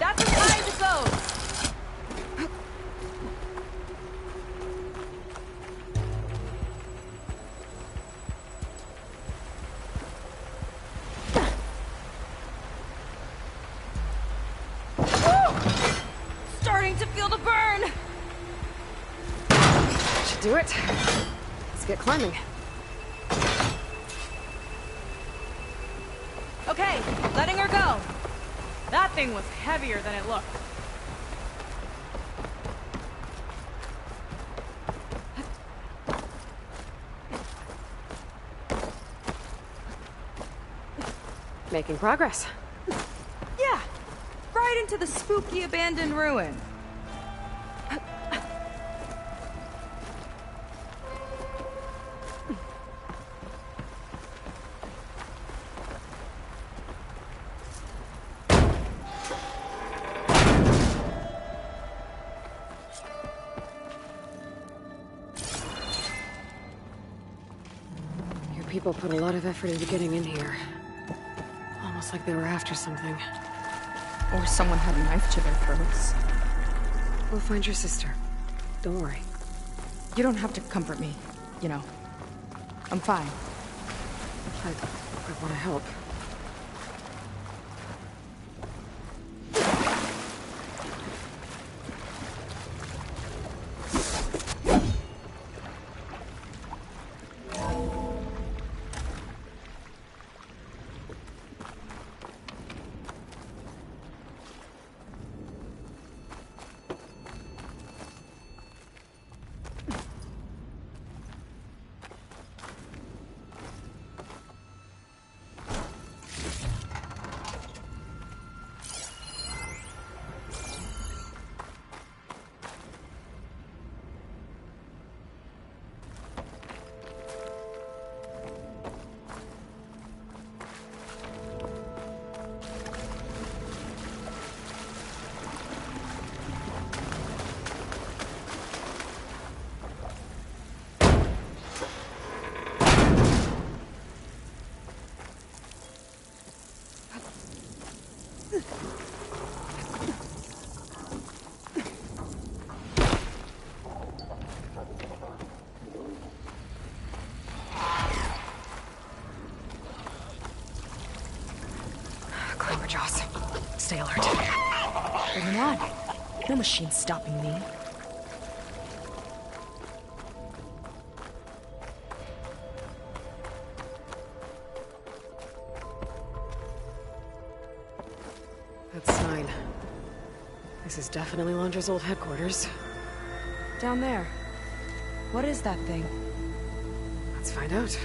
That's as high as it goes! Starting to feel the burn! Should do it. Let's get climbing. Okay, letting her go. That thing was heavier than it looked. Making progress. Yeah, right into the spooky abandoned ruin. Your people put a lot of effort into getting in here. Almost like they were after something. Or someone had a knife to their throats. We'll find your sister. Don't worry. You don't have to comfort me, you know. I'm fine. I want to help. stay alert. Bring him on. No machine's stopping me. That sign. This is definitely Londra's old headquarters. Down there. What is that thing? Let's find out.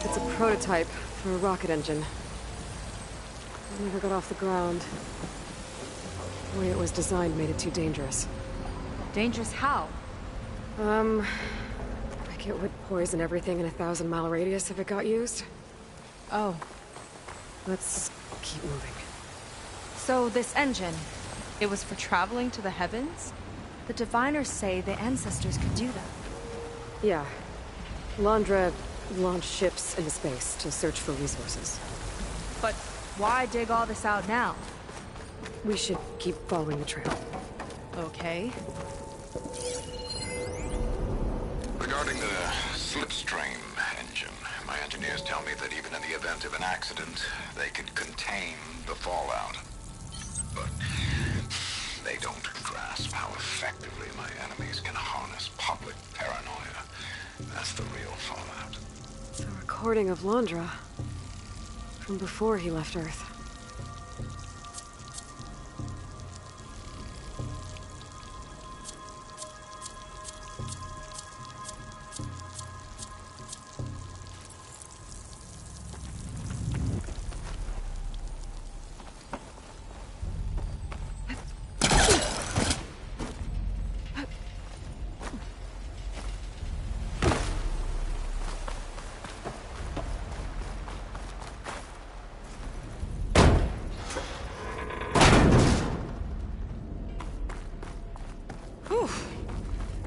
It's a prototype for a rocket engine. It never got off the ground. The way it was designed made it too dangerous. Dangerous how? Like it would poison everything in a 1,000-mile radius if it got used. Oh. Let's keep moving. So this engine, it was for traveling to the heavens? The Diviners say the ancestors could do that. Yeah. Londra launched ships into space to search for resources. But why dig all this out now? We should keep following the trail. Okay. Regarding the slipstream engine, my engineers tell me that even in the event of an accident, they could contain the fallout. But they don't grasp how effectively my enemies can harness public paranoia. That's the real fallout. It's a recording of Londra from before he left Earth.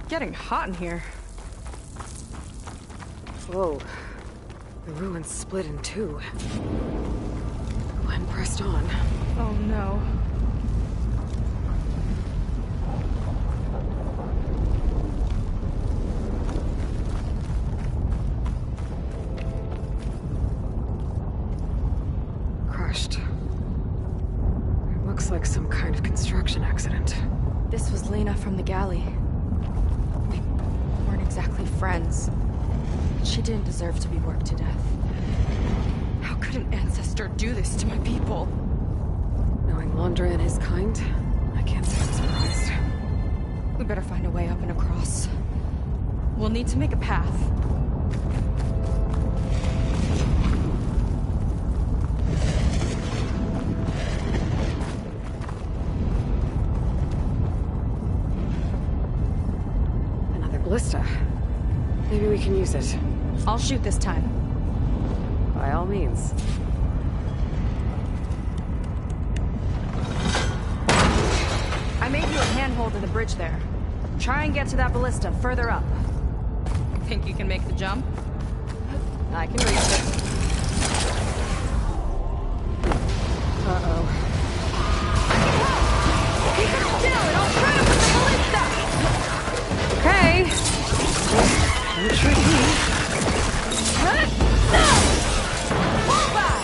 Getting hot in here. Whoa. The ruins split in two. Glenn pressed on. Oh no. Crushed. It looks like some kind of construction accident. This was Lena from the galley. We weren't exactly friends. She didn't deserve to be worked to death. How could an ancestor do this to my people? Knowing Londra and his kind, I can't say I'm surprised. We better find a way up and across. We'll need to make a path. Another ballista. Maybe we can use it. I'll shoot this time. By all means. I made you a handhold in the bridge there. Try and get to that ballista further up. Think you can make the jump? I can reach it. Uh-oh. Keep it still and I'll try to put the ballista! Okay. Don't trick me. Pull back!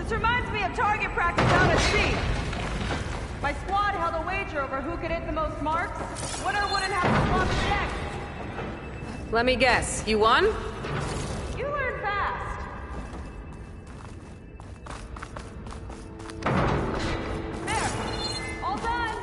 This reminds me of target practice out at sea. My squad held a wager over who could hit the most marks. Winner wouldn't have to swap the deck. Let me guess, you won? You learn fast. There. All done.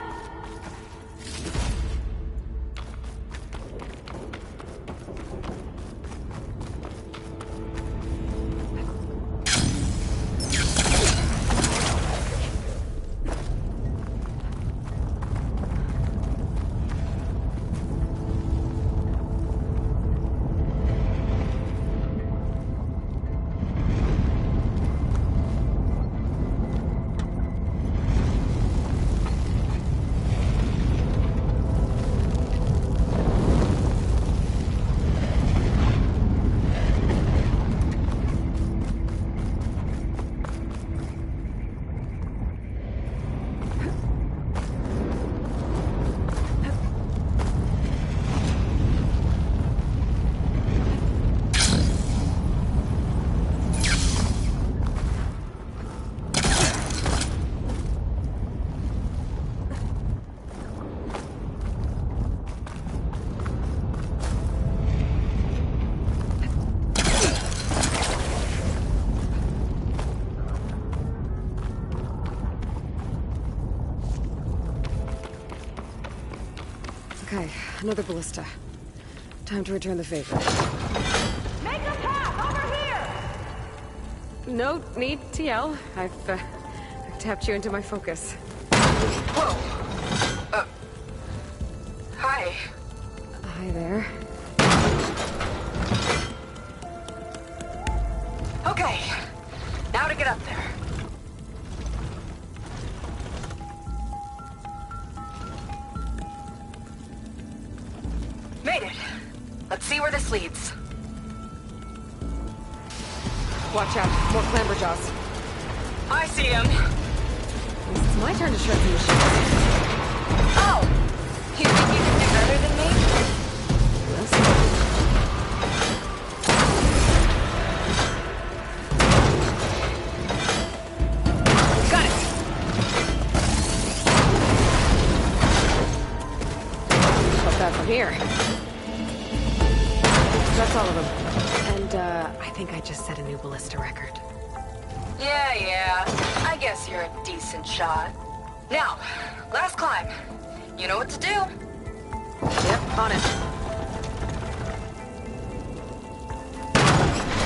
Okay, another ballista. Time to return the favor. Make a path over here! No need to yell. I've tapped you into my focus. Whoa. Hi. Hi there. Okay. Now to get up there. Made it. Let's see where this leads. Watch out, more clamberjaws. I see him. It's my turn to shred the machine. Oh! You think you can do better than me? Let's see. Got it! About that from here. That's all of them. And, I think I just set a new ballista record. Yeah. I guess you're a decent shot. Now, last climb. You know what to do. Yep, on it.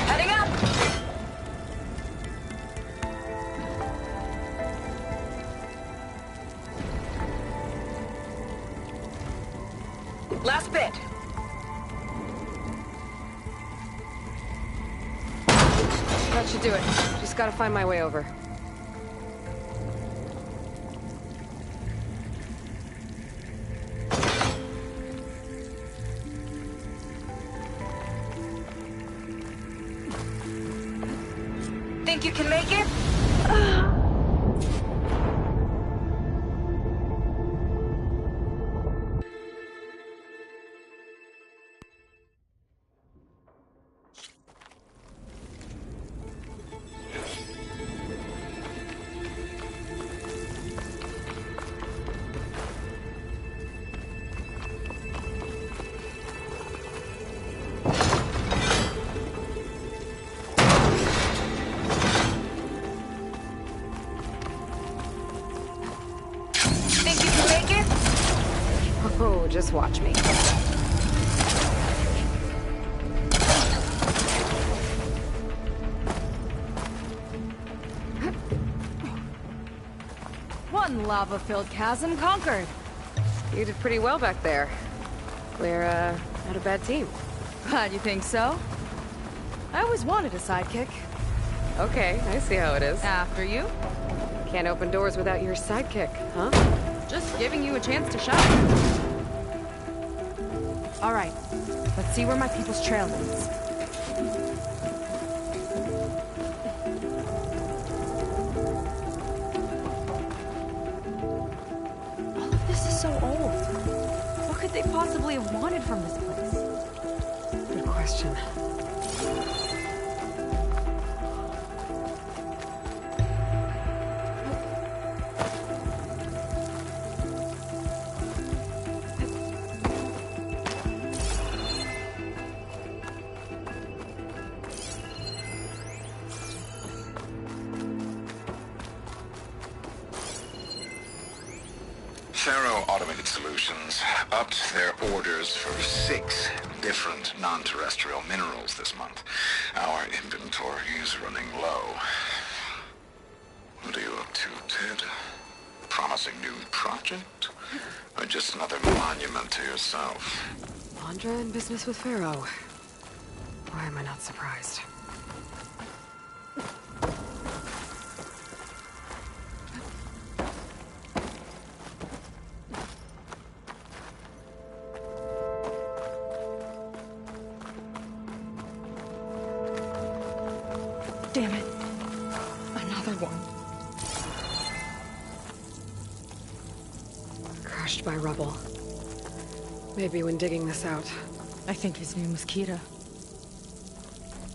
Heading up! Last bit. That should do it. Just gotta find my way over. Think you can make it? Oh, just watch me. One lava-filled chasm conquered. You did pretty well back there. We're, not a bad team. Glad you think so. I always wanted a sidekick. Okay, I see how it is. After you. Can't open doors without your sidekick, huh? Just giving you a chance to shine. All right, let's see where my people's trail leads. All of this is so old. What could they possibly have wanted from this place? Good question. Faro Automated Solutions upped their orders for 6 different non-terrestrial minerals this month. Our inventory is running low. What are you up to, Ted? Promising new project? Or just another monument to yourself? Londra in business with Faro. Why am I not surprised? Damn it. Another one. Crushed by rubble. Maybe when digging this out. I think his name was Kira.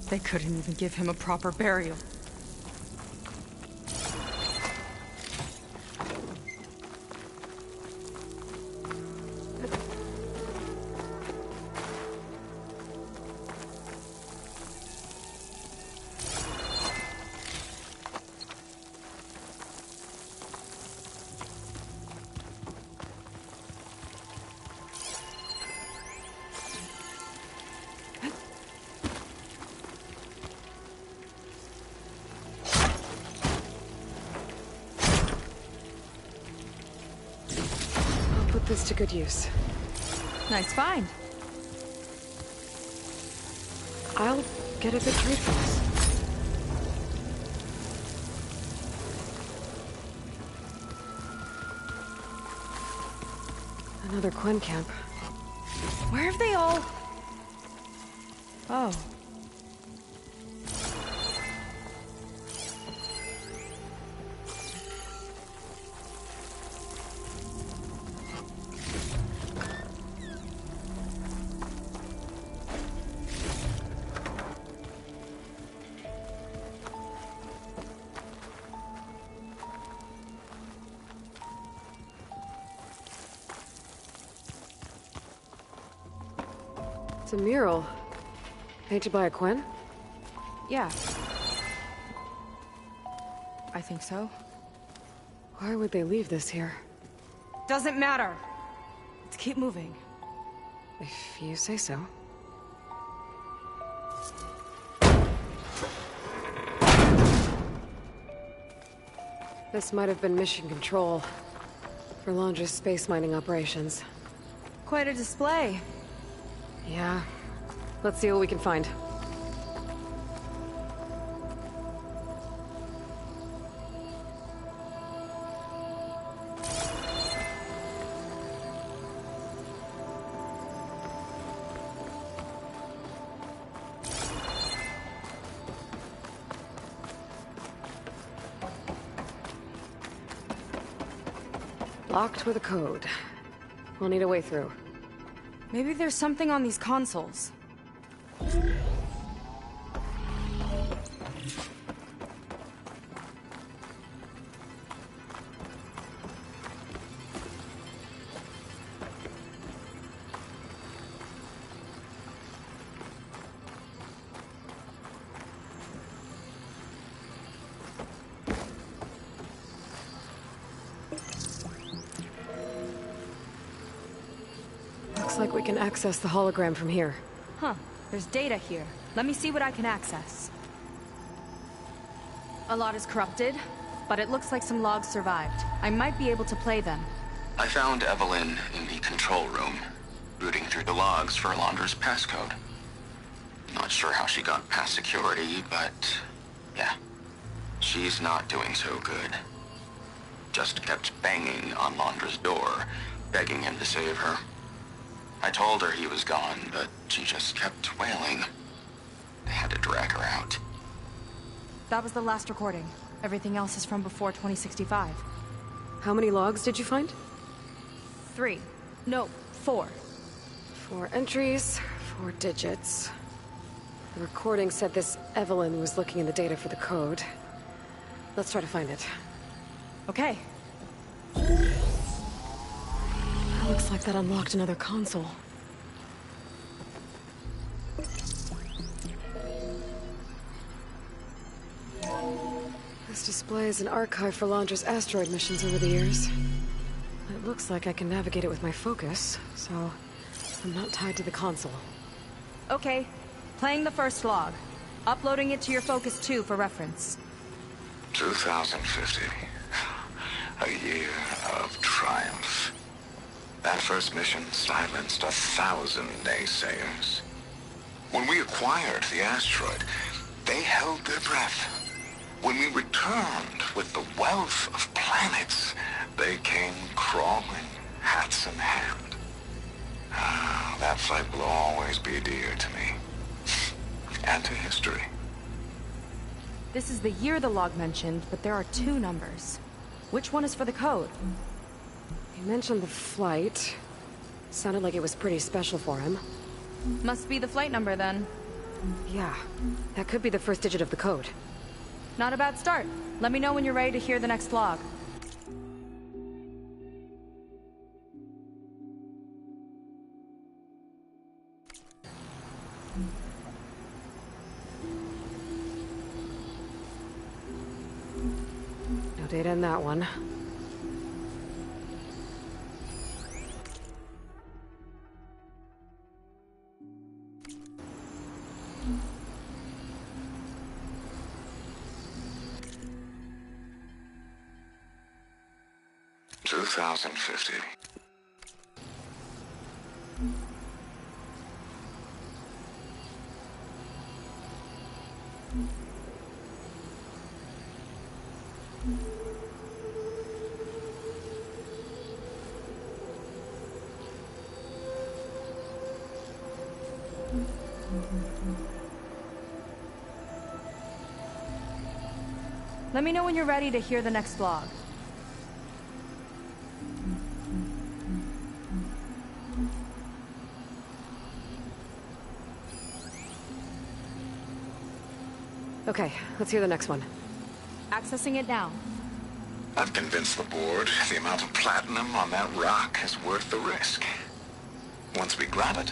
They couldn't even give him a proper burial. This to good use. Nice find. I'll get a good trade for this. Another Quen camp. Where have they all... Oh. It's a mural. Painted by a Quen? Yeah. I think so. Why would they leave this here? Doesn't matter. Let's keep moving. If you say so. This might have been mission control for Londra's space mining operations. Quite a display. Yeah. Let's see what we can find. Locked with a code. We'll need a way through. Maybe there's something on these consoles. Looks like we can access the hologram from here. Huh. There's data here. Let me see what I can access. A lot is corrupted, but it looks like some logs survived. I might be able to play them. I found Evelyn in the control room, rooting through the logs for Londra's passcode. Not sure how she got past security, but yeah, she's not doing so good. Just kept banging on Londra's door, begging him to save her. I told her he was gone, but she just kept wailing. They had to drag her out. That was the last recording. Everything else is from before 2065. How many logs did you find? 3. No, 4. 4 entries, 4 digits. The recording said this Evelyn was looking in the data for the code. Let's try to find it. Okay. Looks like that unlocked another console. This display is an archive for Londra's asteroid missions over the years. It looks like I can navigate it with my focus, so I'm not tied to the console. Okay, playing the first log. Uploading it to your Focus 2 for reference. 2050. A year of triumph. That first mission silenced 1,000 naysayers. When we acquired the asteroid, they held their breath. When we returned with the wealth of planets, they came crawling, hats in hand. That fight will always be dear to me. And to history. This is the year the log mentioned, but there are 2 numbers. Which one is for the code? He mentioned the flight. Sounded like it was pretty special for him. Must be the flight number, then. Yeah, that could be the first digit of the code. Not a bad start. Let me know when you're ready to hear the next log. No data in that one. $2,050. Let me know when you're ready to hear the next log. Okay, let's hear the next one. Accessing it now. I've convinced the board the amount of platinum on that rock is worth the risk. Once we grab it,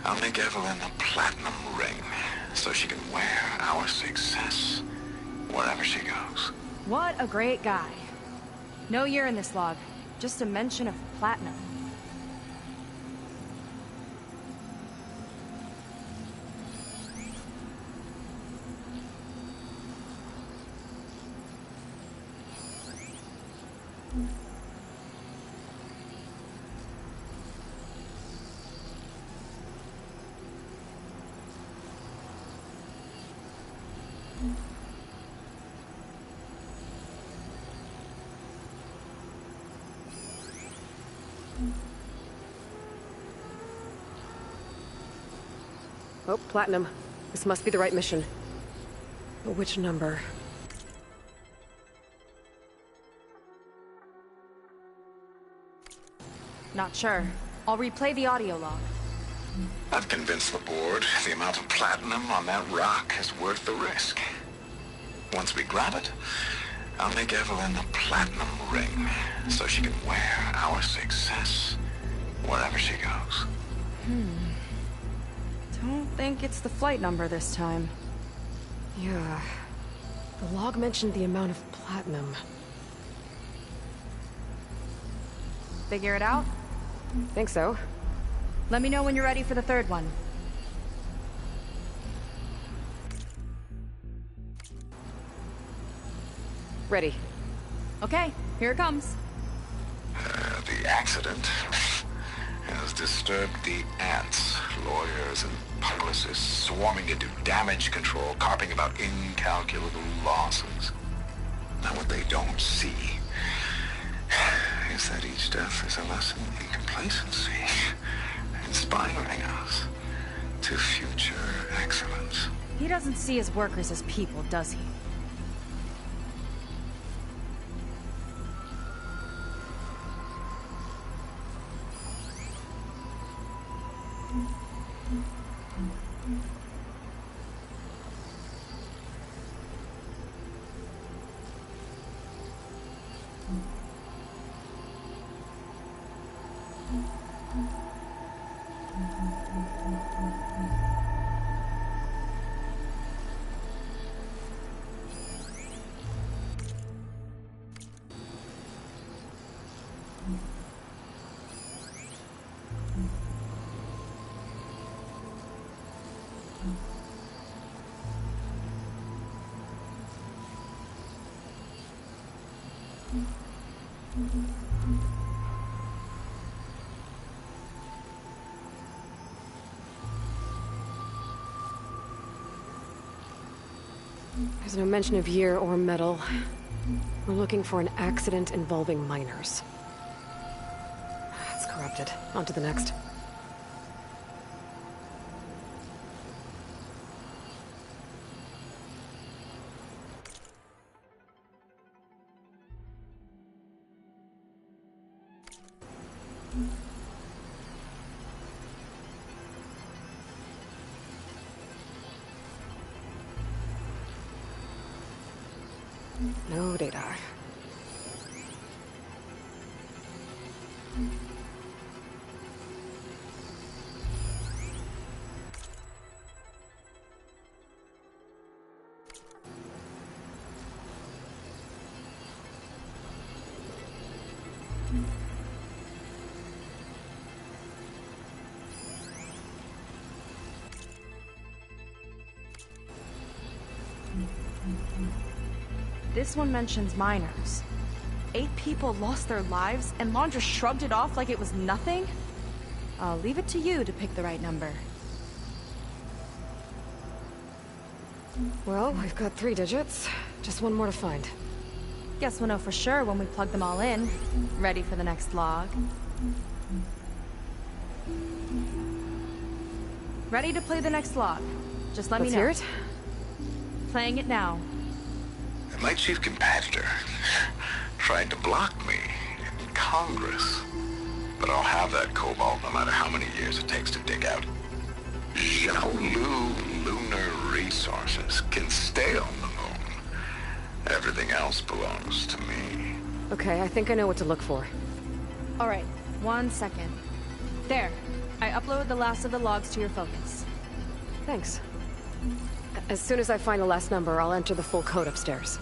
I'll make Evelyn a platinum ring so she can wear our success wherever she goes. What a great guy. No year in this log, just a mention of platinum. Oh, platinum. This must be the right mission. But which number? Not sure. I'll replay the audio log. I've convinced the board the amount of platinum on that rock is worth the risk. Once we grab it, I'll make Evelyn a platinum ring so she can wear our success wherever she goes. Don't think it's the flight number this time. Yeah. The log mentioned the amount of platinum. Figure it out? Think so. Let me know when you're ready for the third one. Ready. Okay, here it comes. The accident has disturbed the ants, lawyers and publicists swarming to do damage control, carping about incalculable losses. Now what they don't see is that each death is a lesson in complacency, inspiring us to future excellence. He doesn't see his workers as people, does he? There's no mention of year or metal. We're looking for an accident involving miners. It's corrupted. On to the next. No data. This one mentions miners. 8 people lost their lives, and Lon just shrugged it off like it was nothing? I'll leave it to you to pick the right number. Well, we've got 3 digits. Just one more to find. Guess we'll know for sure when we plug them all in. Ready for the next log? Ready to play the next log. Just let me know. Let's hear it. Playing it now. My chief competitor tried to block me in Congress, but I'll have that cobalt no matter how many years it takes to dig out. Xiaolu Lunar Resources can stay on the moon. Everything else belongs to me. Okay, I think I know what to look for. Alright, 1 second. There. I uploaded the last of the logs to your focus. Thanks. As soon as I find the last number, I'll enter the full code upstairs.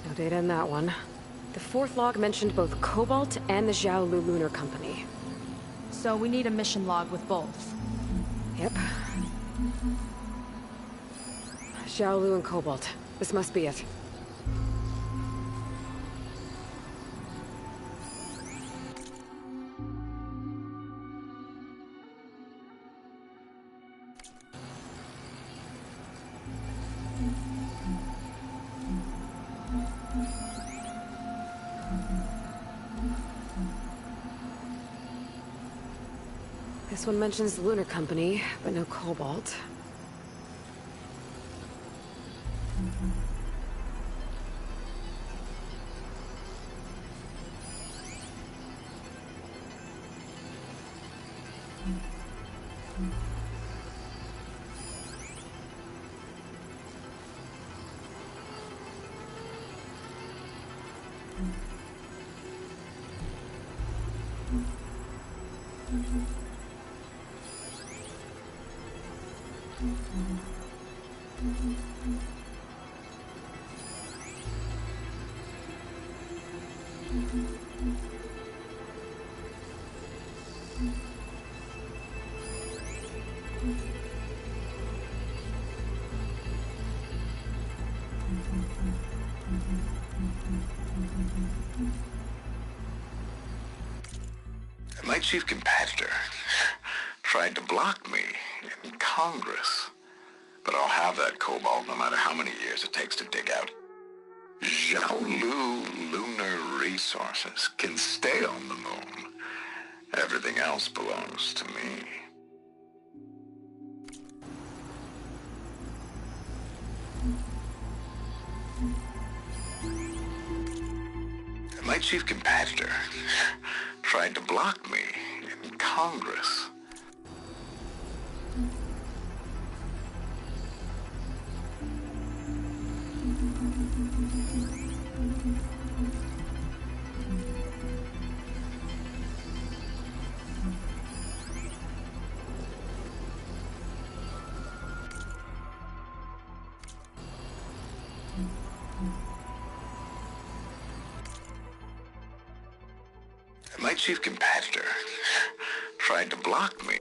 No data in that one. The 4th log mentioned both Cobalt and the Xiaolu Lunar Company. So we need a mission log with both. Yep. Xiaolu and Cobalt. This must be it. This one mentions the Lunar Company, but no Cobalt. My chief competitor tried to block me in Congress, but I'll have that cobalt no matter how many years it takes to dig out. Xiaolu Lunar Resources can stay on the moon. Everything else belongs to me. My chief competitor tried to block me in Congress. chief competitor tried to block me.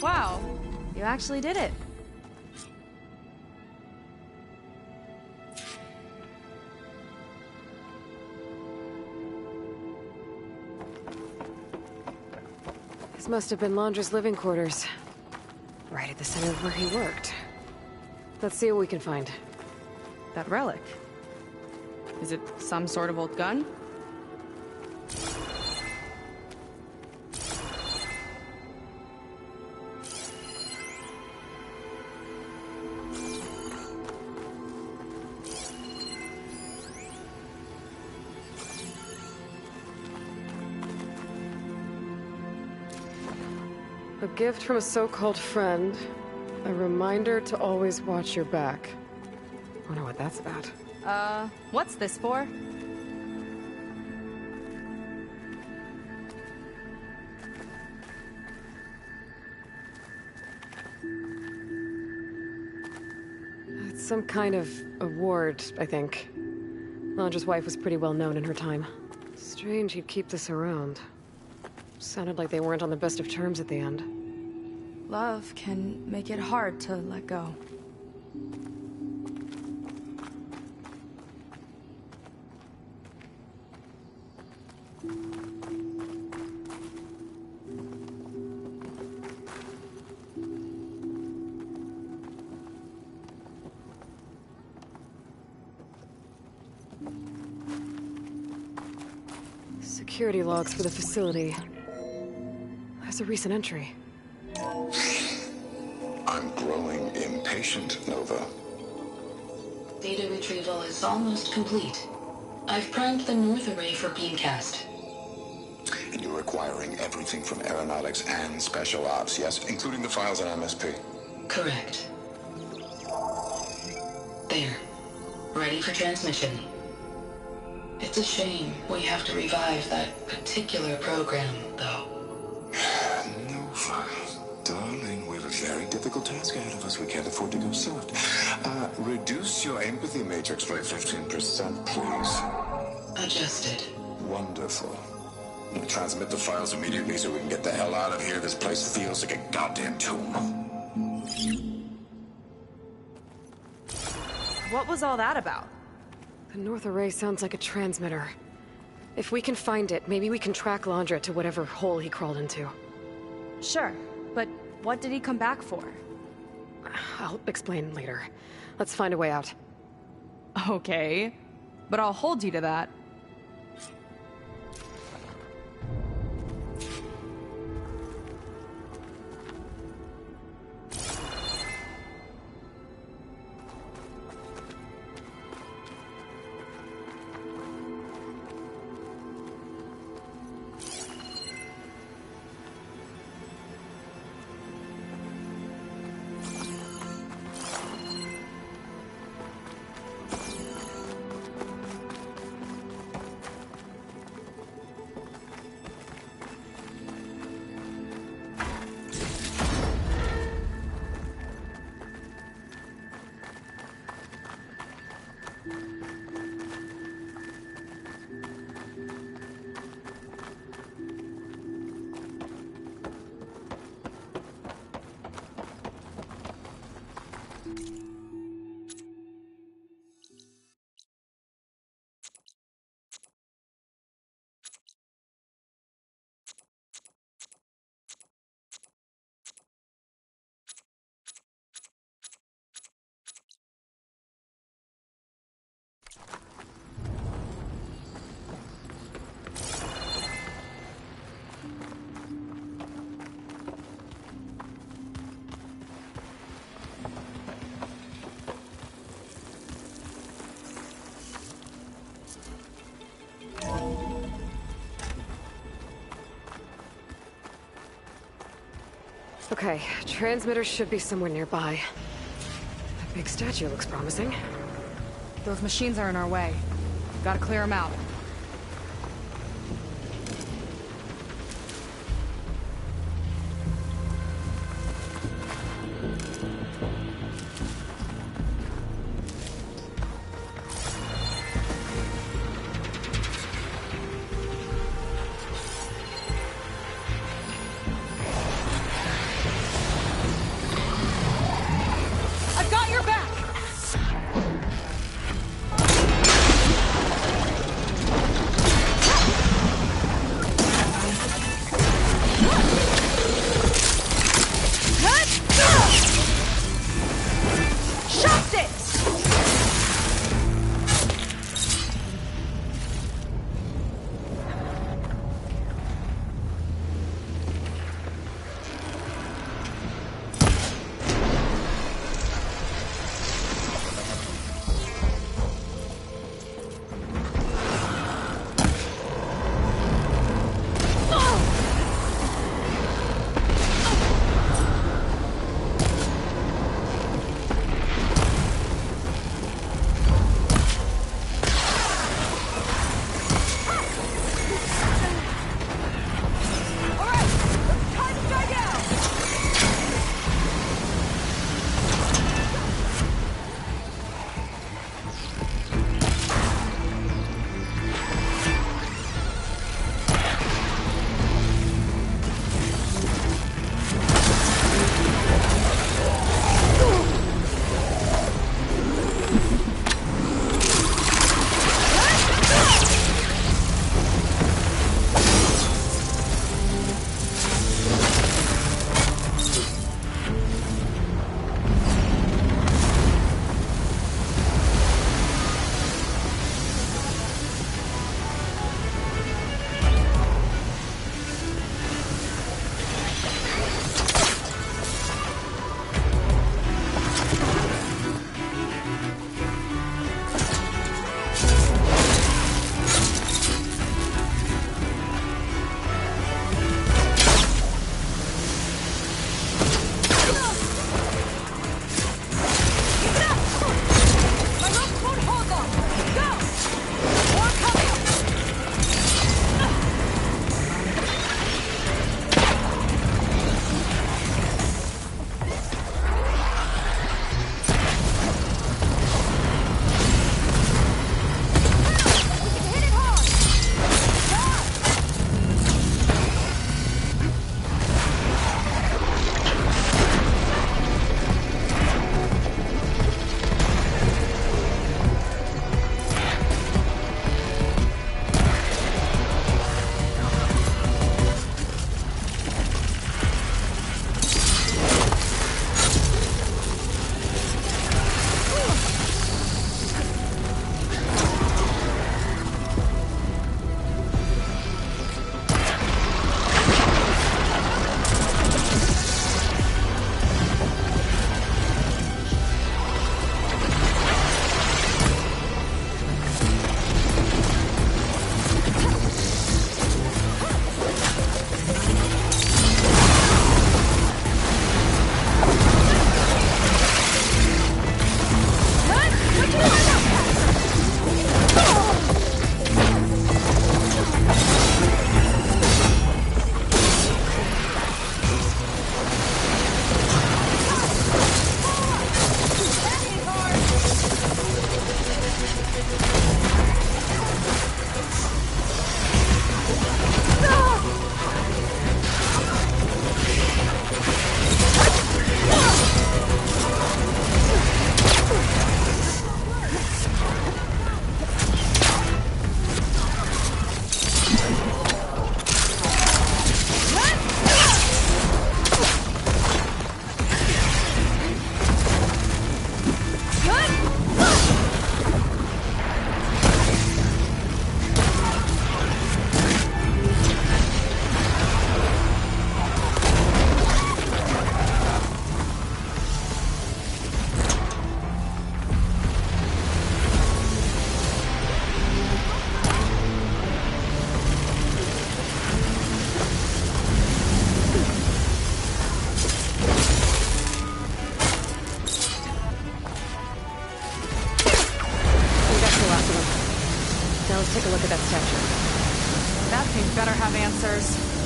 Wow, you actually did it. This must have been Londra's living quarters. Right at the center of where he worked. Let's see what we can find. That relic. Is it some sort of old gun? A gift from a so-called friend. A reminder to always watch your back. Wonder what that's about. What's this for? It's some kind of award, I think. Londra's wife was pretty well known in her time. Strange he'd keep this around. Sounded like they weren't on the best of terms at the end. Love can make it hard to let go. Security logs for the facility. There's a recent entry. I'm growing impatient, Nova. Data retrieval is almost complete. I've primed the North Array for beamcast. And you're acquiring everything from aeronautics and special ops, yes? Including the files on MSP? Correct. There. Ready for transmission. It's a shame we have to revive that particular program, though. Nova, darling, we have a very difficult task ahead of us. We can't afford to go soft. Reduce your empathy matrix by 15%, please. Adjusted. Wonderful. Transmit the files immediately so we can get the hell out of here. This place feels like a goddamn tomb. What was all that about? The North Array sounds like a transmitter. If we can find it, maybe we can track Londra to whatever hole he crawled into. Sure, but what did he come back for? I'll explain later. Let's find a way out. Okay, but I'll hold you to that. Okay, transmitter should be somewhere nearby. That big statue looks promising. Those machines are in our way. Gotta clear them out. I've got your back! Now let's take a look at that statue. That thing better have answers.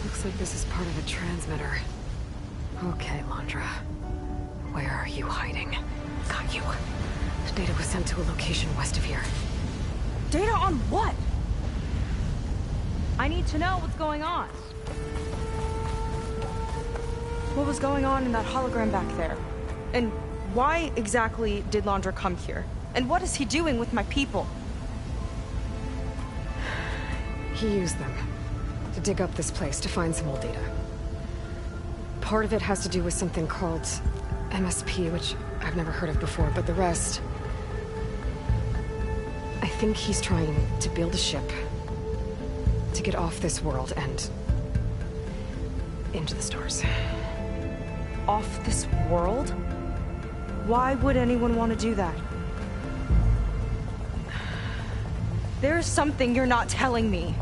Looks like this is part of a transmitter. Okay, Londra. Where are you hiding? Got you. Data was sent to a location west of here. Data on what? I need to know what's going on. What was going on in that hologram back there? And why exactly did Londra come here? And what is he doing with my people? He used them to dig up this place to find some old data. Part of it has to do with something called MSP, which I've never heard of before, but the rest... I think he's trying to build a ship to get off this world and into the stars. Off this world? Why would anyone want to do that? There's something you're not telling me.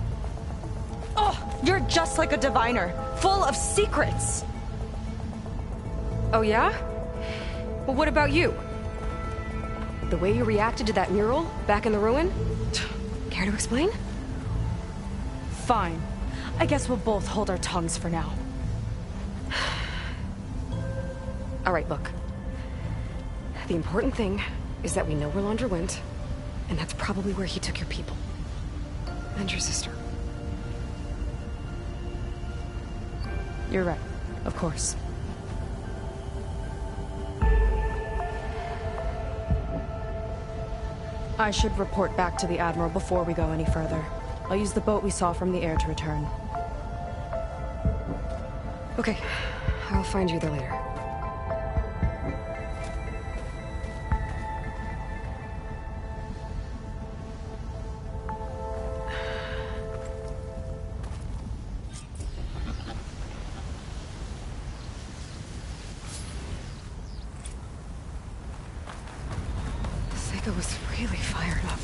Oh, you're just like a diviner, full of secrets. Oh yeah? Well, what about you? The way you reacted to that mural back in the ruin? Care to explain? Fine. I guess we'll both hold our tongues for now. All right, look. The important thing is that we know where Londra went, and that's probably where he took your people. And your sister. You're right. Of course. I should report back to the Admiral before we go any further. I'll use the boat we saw from the air to return. Okay. I'll find you there later. Seika was really fired up.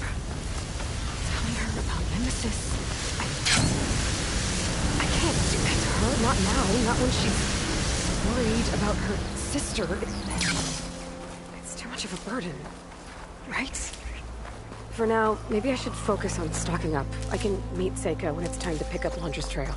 Telling her about Nemesis. I can't do that to her. Not now. Not when she's worried about her sister. It's too much of a burden. Right? For now, maybe I should focus on stocking up. I can meet Seika when it's time to pick up Londra's trail.